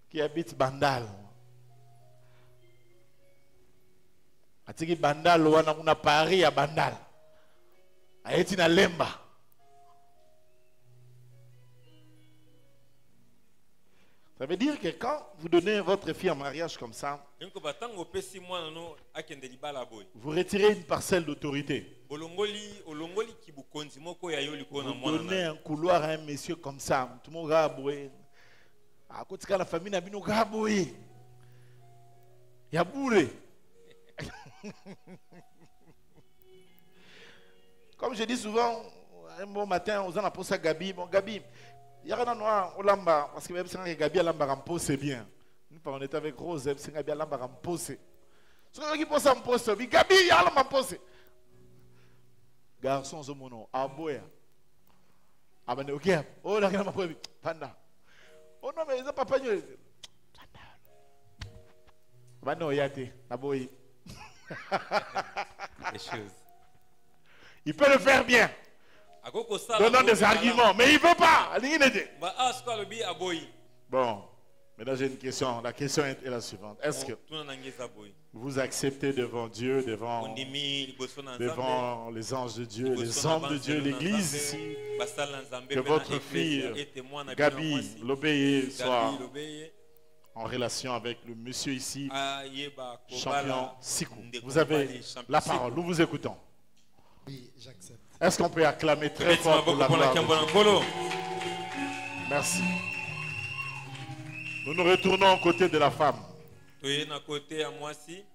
qui habite Bandal. Atiki Bandal, on a Paris à Bandal. Aeti na Lemba. Ça veut dire que quand vous donnez votre fille en mariage comme ça, vous retirez une parcelle d'autorité. Vous donnez un couloir à un monsieur comme ça. Tout le monde a aboué. À côté de la famille, il y a aboué. Il y a bourré. Comme je dis souvent, un bon matin, aux gens ont posé à Gabi. Bon, Gabi. Il y a un noir au lamba parce que même si Gabi a lamba rampo c'est bien. Nous on était avec Rose, même si Gabi a lamba rampo c'est. Ce qui pose en poste, Gabi il a lamba rampo c'est. Garçon zo mono, aboya. Abane ok. Oh la gama pour panda. Oh non mais ils ont pas pagné. Abane oyate, aboyi. Les choses. Il peut le faire bien. Donnant des arguments, mais il ne veut pas. Bon, maintenant j'ai une question. La question est la suivante. Est-ce que vous acceptez devant Dieu, devant les anges de Dieu, les hommes de Dieu, l'église ici, que votre fille, Gabi Lobeye, soit en relation avec le monsieur ici, champion Sikou? Vous avez la parole, nous vous écoutons. Oui, j'accepte. Est-ce qu'on peut acclamer très fort pour la gloire de Dieu? Merci. Nous nous retournons aux côtés de la femme.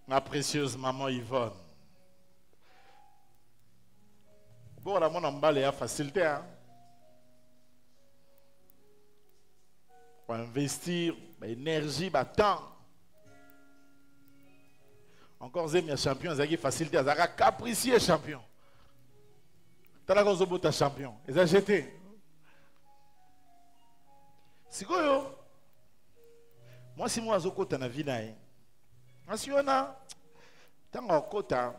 Ma précieuse maman Yvonne. Bon, la mon emballe est facilité. Hein? Pour investir l'énergie, le temps. Encore des champions, ils ont facilité. Ils ont capricieux champion. T'as champion. Ils ont jeté. C'est quoi? Moi, si moi, je suis dans la vie, si on a un quota,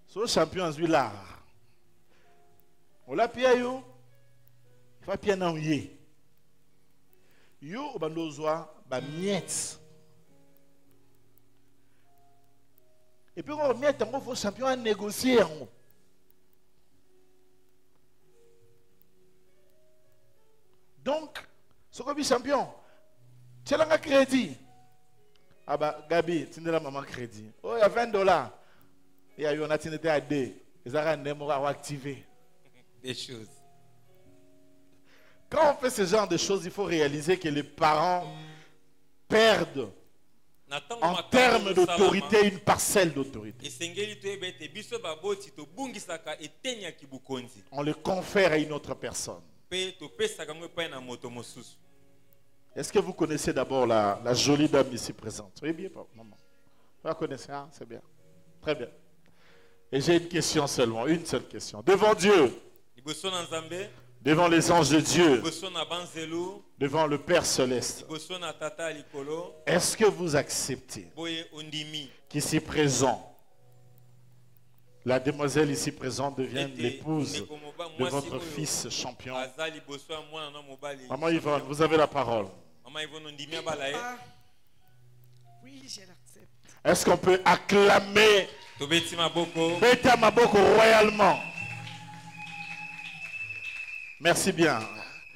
ce champion est là. On l'a payé, il faut payer un yé. Yo, on a miette. Et puis, on miette, il faut champion à négocier. Donc, ce qu'on est champion, tu as un crédit. Ah bah, Gabi, tu as la maman crédit. Oh, il y a $20. Et il y a eu un atteinte à 2. Ils ont un activé. Des choses. Quand on fait ce genre de choses, il faut réaliser que les parents perdent en termes d'autorité une parcelle d'autorité. On le confère à une autre personne. Est-ce que vous connaissez d'abord la jolie dame ici présente? Oui, bien, maman. Vous la connaissez, hein? C'est bien. Très bien. Et j'ai une question seulement, une seule question. Devant Dieu, liboso na Nzambe, devant les anges de Dieu, liboso na banzelu, devant le Père céleste. liboso na tata likolo, Est-ce que vous acceptez boye ondimi, qu'ici présent, la demoiselle ici présente devienne ete l'épouse ndeko moba de mwasi votre oyo fils champion? aza liboso ya mwana na mobali. Maman Yvonne, vous avez la parole. Maman Yvonne ondimi abala ye. Oui, je l'accepte. Est-ce qu'on peut acclamer Tobeti maboko. Beta Maboko royalement? Merci bien.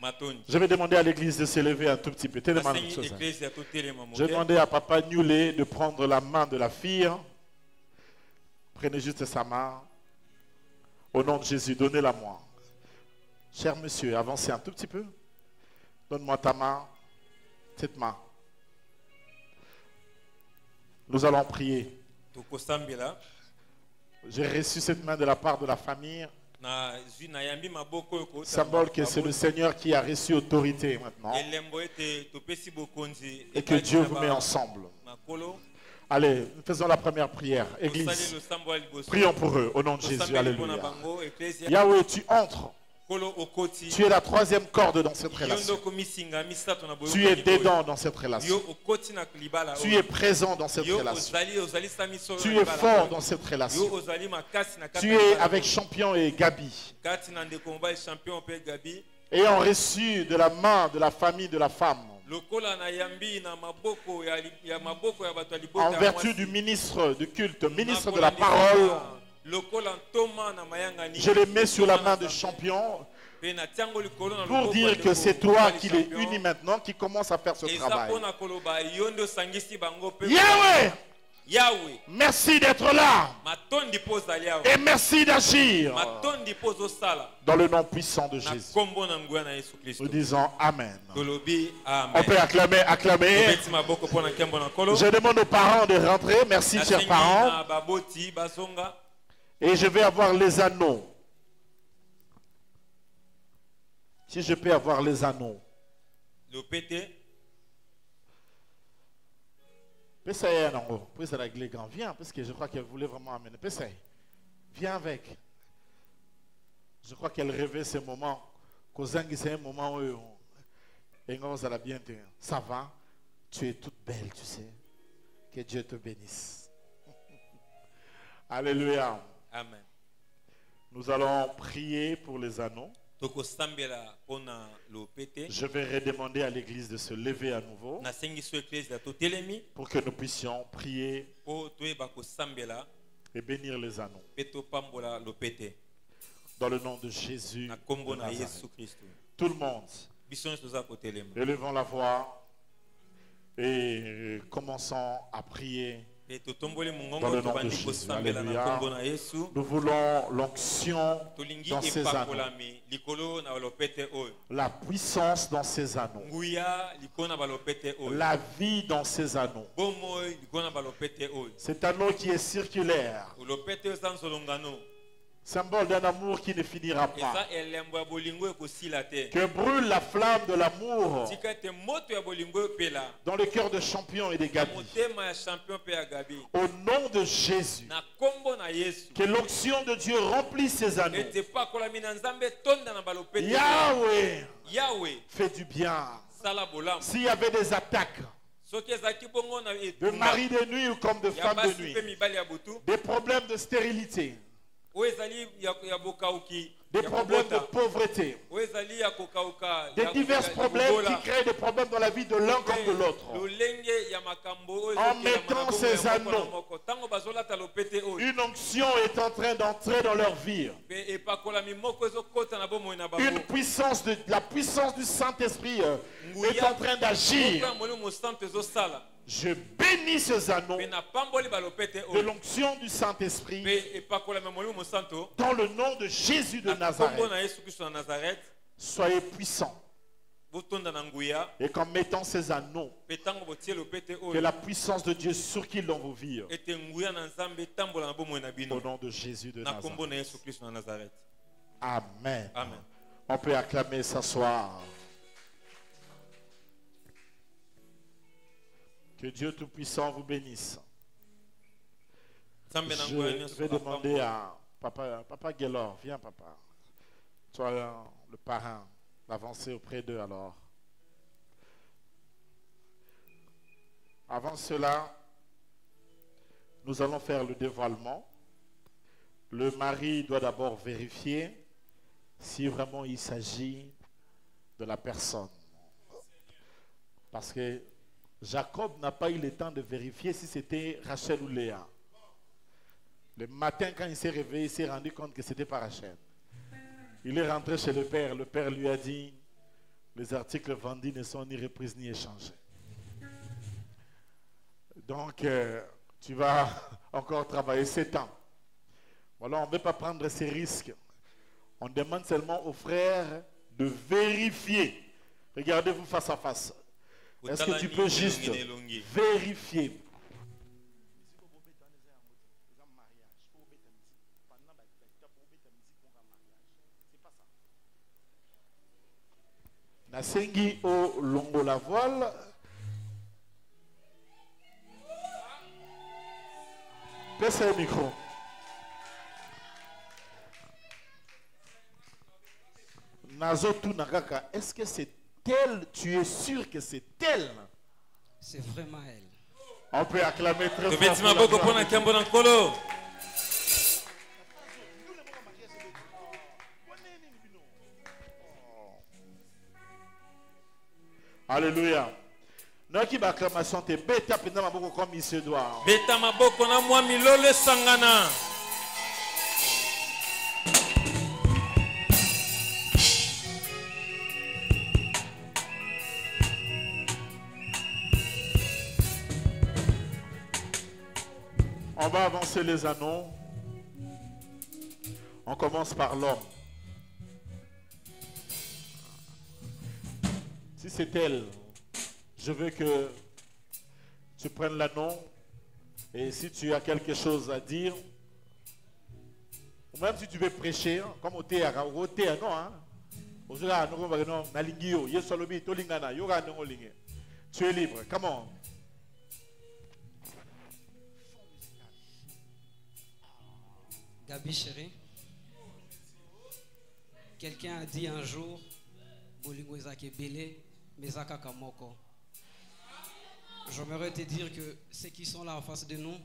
Matondi. Je vais demander à l'église de s'élever un tout petit peu. Tellement de Nasengi choses. eklesi ya totelema Je vais moke. demander à Papa Newley de prendre la main de la fille. Prenez juste sa main. Au nom de Jésus, donnez-la moi. Cher monsieur, avancez un tout petit peu. Donne-moi ta main. Cette main. Nous allons prier. Tokosambela. J'ai reçu cette main de la part de la famille. Na zwi na yambi maboko yo ko. Symbole que c'est le Seigneur qui a reçu autorité maintenant. Elembo ete topesi bokonzi. Et que Dieu vous met ensemble. Makolo. Allez, faisons la première prière. Église, Tosali losambo ya liboso. prions pour eux au nom de Jésus. Tosambeli mpona Alléluia. bango, eklesi ya Yahweh, tu entres. kolo okoti. Tu es la troisième corde dans cette Yo relation. ndoko misinga misato na boyo. Tu es dedans dans cette relation. Yo okoti na libala. Tu es présent dans cette Yo relation. ozali sami solo. Tu es fort dans cette Yo relation. ozali makasi na kati. Tu es avec Champion et Gabi. Kati na ndeko mobali champion pe Gabi. Ayant reçu de la main de la famille de la femme, Lokola na yambi na maboko ya maboko ya bato ya libota. en ya vertu mwasi. du ministre du culte, ministre de Nakola la parole, lokola ntoma na mayanga ni. je les mets sur la main de Champion Pe na tiango likolo na pour loboko dire ya que ndeko c'est toi mobali qui les champion. unis maintenant, qui commence à faire ce Eza travail. pona koloba yo nde osangisi bango pe. Yahweh, Yahweh. merci d'être là Matondi po ozali awa. et merci d'agir Matondi po ozosala. dans le nom puissant de Na Jésus. kombo na nguya na Yesu Kristo. Nous disons Amen. Tolobi amen. On peut acclamer, acclamer. Tobeti maboko pona nkembo na kolo. Je demande aux parents de rentrer. Merci, chers Nasengi parents. na baboti bazonga. Et je vais avoir les anneaux. Si je peux avoir les anneaux. Lopete. Pessaye, non. Puis la grand. Viens, parce que je crois qu'elle voulait vraiment amener. Pessaye. Viens avec. Je crois qu'elle rêvait ce moment. Kozangi, c'est un moment où ça va bien. Ça va. Tu es toute belle, tu sais. Que Dieu te bénisse. Alléluia. Amen. Nous allons prier pour les anneaux. Tokosambela pona lopete. Je vais redemander à l'église de se lever à nouveau Nasengi so eklesi totelemi pour que nous puissions prier po toyeba kosambela et bénir les anneaux. pe topambola lopete Dans le nom de Jésus. na kombo de na Nazareth. Yesu Kristo. Tout le monde, Biso nyonso toza kotelema. élevons la voix et commençons à prier. Pe totomboli Dans mongongo le nom de tobandi Jésus. kosambela na Alléluia. kombo na Yesu. Nous voulons l'onction Tolingi dans ces anneaux, epakolami likolo na lopete oyo. la puissance dans ces anneaux, Nguya likolo na balopete oyo. la vie dans ces anneaux. Bomoi likolo na balopete oyo. Cet anneau qui est circulaire, Lopete oyo eza nsolongano. symbole d'un amour qui ne finira pas. Eza elembo ya bolingo ekosila te. Que brûle la flamme de l'amour Tika ete moto ya bolingo epela. dans le cœur de Champion et de Na Gabi. motema ya champion pe ya Gabi. Au nom de Jésus, Na kombo na Yesu. que l'onction de Dieu remplisse ces anneaux. Ete pakolami na Nzambe tonda na balopete. Yahweh, Yahweh fais du bien. sala bolamu. S'il y avait des attaques Soki ezalaki bongo na de etumba mari de nuit ou comme de ya femme de basi nuit, pe mibali ya butu, des problèmes de stérilité, oyo ezali ya bokauki, des ya problèmes de kobota, pauvreté, oyo ezali ya kokauka, des ya- divers ya problèmes kobola, qui créent des problèmes dans la vie de l'un comme de l'autre. lolenge ya makambo oyo En ezokelama na mettant bongo ces ya moko na anneaux, moko. Ntango bazolata lopete oyo Une onction est en train d'entrer dans leur vie. pe epakolami moko ezokota na bomoi na bango. Une puissance, la puissance du Saint-Esprit est Nguya en train moko d'agir. ya molimo santo ezosala Je bénis ces anneaux pe napamboli balopete de oyo l'onction du Saint-Esprit pe epakolami ya molimo santo dans le nom de Jésus de na kombo Nazareth. na Yesu Kristo na Nazareth. Soyez puissants Botonda na nguya et qu'en mettant ces anneaux, pe ntango botie lopete que oyo la puissance de Dieu circule dans vos vies. ete nguya na Nzambe etambola na bomoi na Au bino nom de Jésus de na kombo Nazareth. na Yesu Kristo na Nazareth. Amen. Amen. On peut acclamer, s'asseoir. Que Dieu Tout-Puissant vous bénisse. Nzambe na Je nguya nyonso vais demander apambola. à Papa Gaylor, viens papa. Toi, le parrain, d'avancer auprès d'eux alors. Avant cela, nous allons faire le dévoilement. Le mari doit d'abord vérifier si vraiment il s'agit de la personne. Parce que Jacob n'a pas eu le temps de vérifier si c'était Rachel ou Léa. Le matin, quand il s'est réveillé, il s'est rendu compte que c'était pas Rachel. Il est rentré chez le père. Le père lui a dit, les articles vendus ne sont ni repris ni échangés. Donc, tu vas encore travailler 7 ans. Voilà, on ne veut pas prendre ces risques. On demande seulement aux frères de vérifier. Regardez-vous face à face. Est-ce que tu peux juste vérifier? Nasengi au longo la voile. Pèse le micro. Nazotu Nagaka, est-ce que c'est elle? Tu es sûr que c'est elle? C'est vraiment elle. On peut acclamer très fort. Alléluia. Noki ba acclamation te beta penda maboko comme il se doit. Beta maboko na mwa milole sangana. On va avancer les anneaux. On commence par l'homme. Si c'est elle, je veux que tu prennes l'anneau et si tu as quelque chose à dire, ou même si tu veux prêcher, comme au théâtre, non, hein? Tu es libre, come on. Gabi chérie, quelqu'un a dit un jour, Bolingo Ezake Bele, Mezaka Kamoko. J'aimerais te dire que ceux qui sont là en face de nous,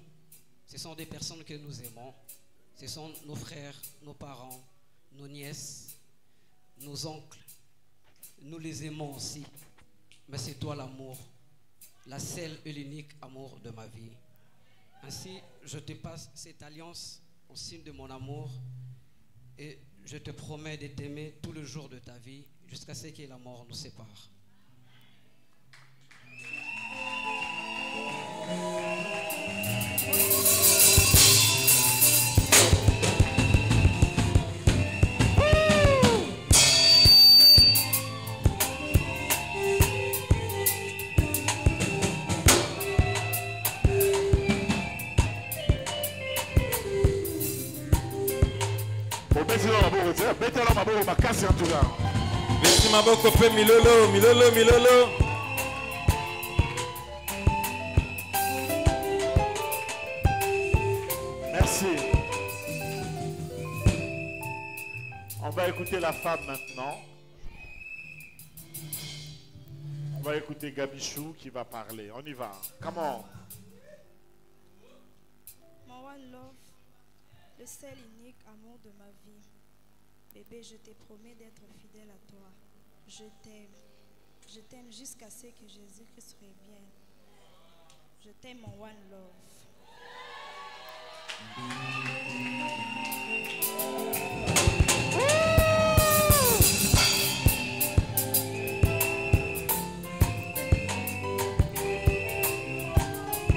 ce sont des personnes que nous aimons. Ce sont nos frères, nos parents, nos nièces, nos oncles. Nous les aimons aussi. Mais c'est toi l'amour, la seule et l'unique amour de ma vie. Ainsi, je te passe cette alliance en signe de mon amour et je te promets de t'aimer tout le jour de ta vie jusqu'à ce que la mort nous sépare. Merci maboko pe milolo, milolo, milolo. Merci. On va écouter la femme maintenant. On va écouter Gabichou qui va parler. On y va. Come on. Mon one love, le seul unique amour de ma vie. Bébé, je te promets d'être fidèle à toi. Je t'aime. Je t'aime jusqu'à ce que Jésus-Christ revienne. Je t'aime, mon one love.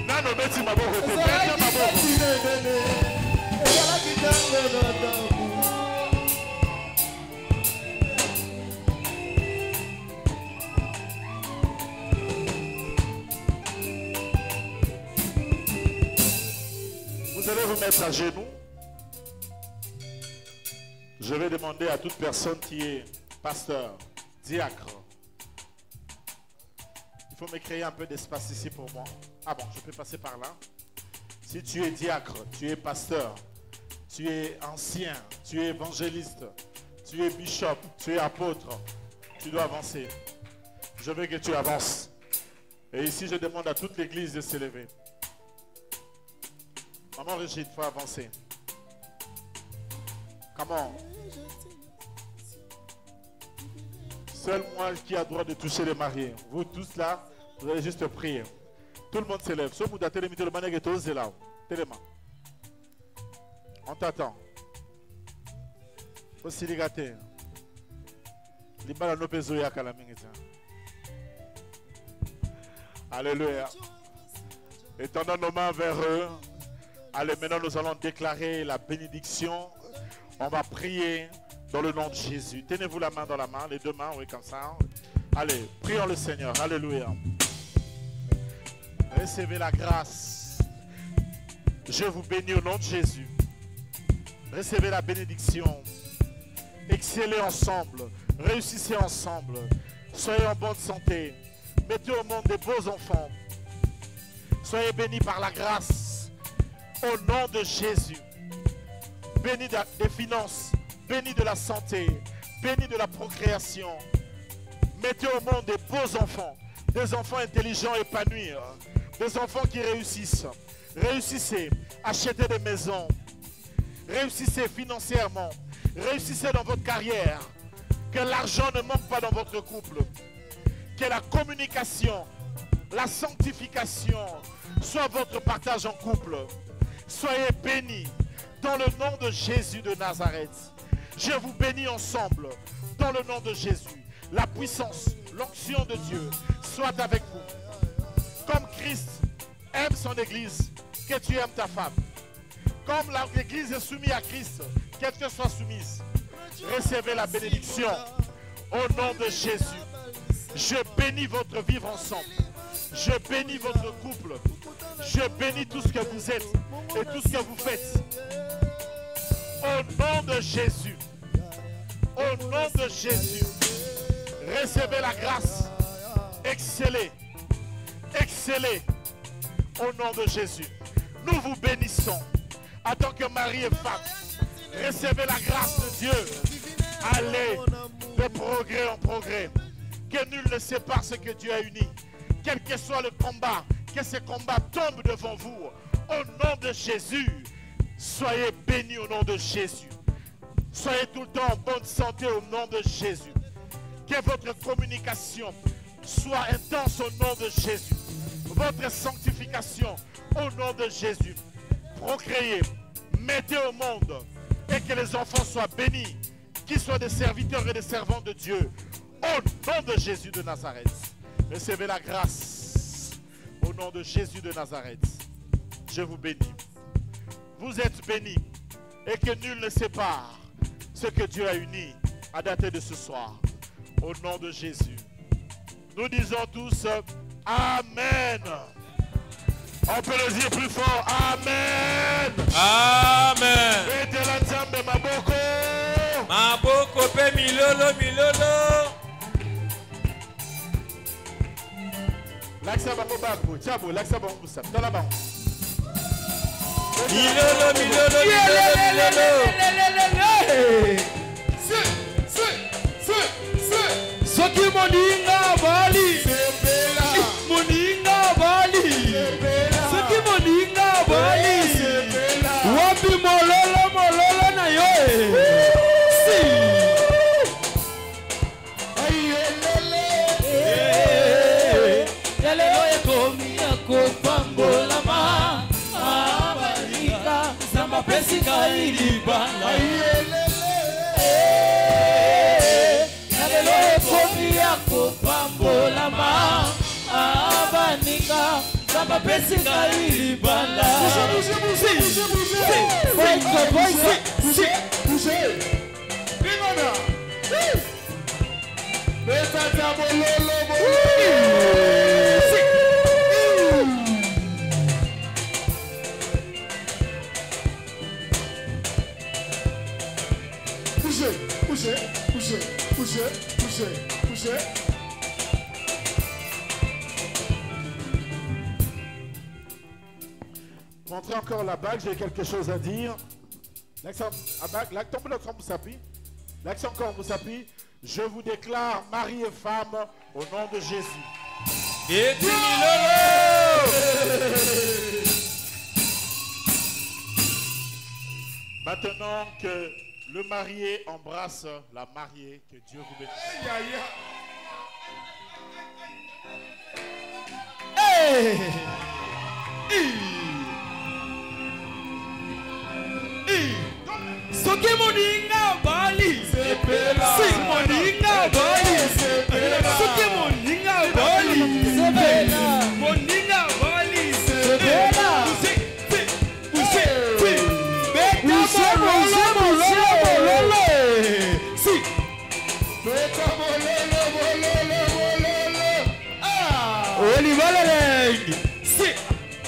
Nano beti maboko te beti maboko. Vous allez vous mettre à genoux. Je vais demander à toute personne qui est pasteur, diacre. Il faut me créer un peu d'espace ici pour moi. Ah bon, je peux passer par là. Si tu es diacre, tu es pasteur, tu es ancien, tu es évangéliste, Tu es bishop, tu es apôtre. Tu dois avancer. Je veux que tu avances. Et ici, je demande à toute l'église de s'élever. Maman Régine, il faut avancer. Comment? Seul moi qui a droit de toucher les mariés. Vous tous là, vous allez juste prier. Tout le monde s'élève. Sauf vous d'attendre le manière que tous là. Téléma. On t'attend. Aussi les gâtés. Les balles nos pesos ya kalamingita. Alléluia. Étendons nos mains vers eux. Allez, maintenant nous allons déclarer la bénédiction. On va prier dans le nom de Jésus. Tenez-vous la main dans la main, les deux mains, oui, comme ça. Allez, prions le Seigneur. Alléluia. Recevez la grâce. Je vous bénis au nom de Jésus. Recevez la bénédiction. Excellez ensemble. Réussissez ensemble. Soyez en bonne santé. Mettez au monde des beaux enfants. Soyez bénis par la grâce. Au nom de Jésus. Bénis des finances. Bénis de la santé. Bénis de la procréation. Mettez au monde des beaux enfants. Des enfants intelligents, épanouis. Des enfants qui réussissent. Réussissez. Achetez des maisons. Réussissez financièrement. Réussissez dans votre carrière. Que l'argent ne manque pas dans votre couple. Que la communication, la sanctification soit votre partage en couple. Soyez bénis dans le nom de Jésus de Nazareth. Je vous bénis ensemble dans le nom de Jésus. La puissance, l'onction de Dieu soit avec vous. Comme Christ aime son église, que tu aimes ta femme. Comme l'église est soumise à Christ, qu'elle te soit soumise. Recevez la bénédiction au nom de Jésus. Je bénis votre vivre ensemble. Je bénis votre couple. Je bénis tout ce que vous êtes et tout ce que vous faites. Au nom de Jésus. Au nom de Jésus. Recevez la grâce. Excellez. Excellez. Au nom de Jésus. Nous vous bénissons. En tant que mari et femme. Recevez la grâce de Dieu. Allez de progrès en progrès. Que nul ne sépare ce que Dieu a uni. Quel que soit le combat, que ce combat tombe devant vous. Au nom de Jésus, soyez bénis au nom de Jésus. Soyez tout le temps en bonne santé au nom de Jésus. Que votre communication soit intense au nom de Jésus. Votre sanctification au nom de Jésus. Procréez, mettez au monde et que les enfants soient bénis, qu'ils soient des serviteurs et des servants de Dieu. Au nom de Jésus de Nazareth. Recevez la grâce. Au nom de Jésus de Nazareth. Je vous bénis. Vous êtes bénis. Et que nul ne sépare ce que Dieu a uni à dater de ce soir. Au nom de Jésus. Nous disons tous Amen. On peut le dire plus fort. Amen. Amen. Maboko. Maboko pe milolo milolo. L'accès bango bango, tiabo, l'accès bango ça, dans la banque. Milolo milolo milolo. Soki moninga bali, moninga bali, soki moninga bali, wapi mololo mololo na yo. Kopambolama abalika samba pesika ilibanga nalelo komia kopambolama abanika samba pesika ilibanga Poussez. Montrez encore la bague, j'ai quelque chose à dire. Là, tombe le trompe sapi. L'action encore vous s'appuie. Je vous déclare mari et femme au nom de Jésus. Et puis Milolo. Maintenant que le marié embrasse la mariée, que Dieu vous bénisse. Hey! Soki moninga bali sepela, si moninga bali sepela, soki moninga bali sepela, moninga bali sepela, beta mololo, si beta mololo, ah, oli valere.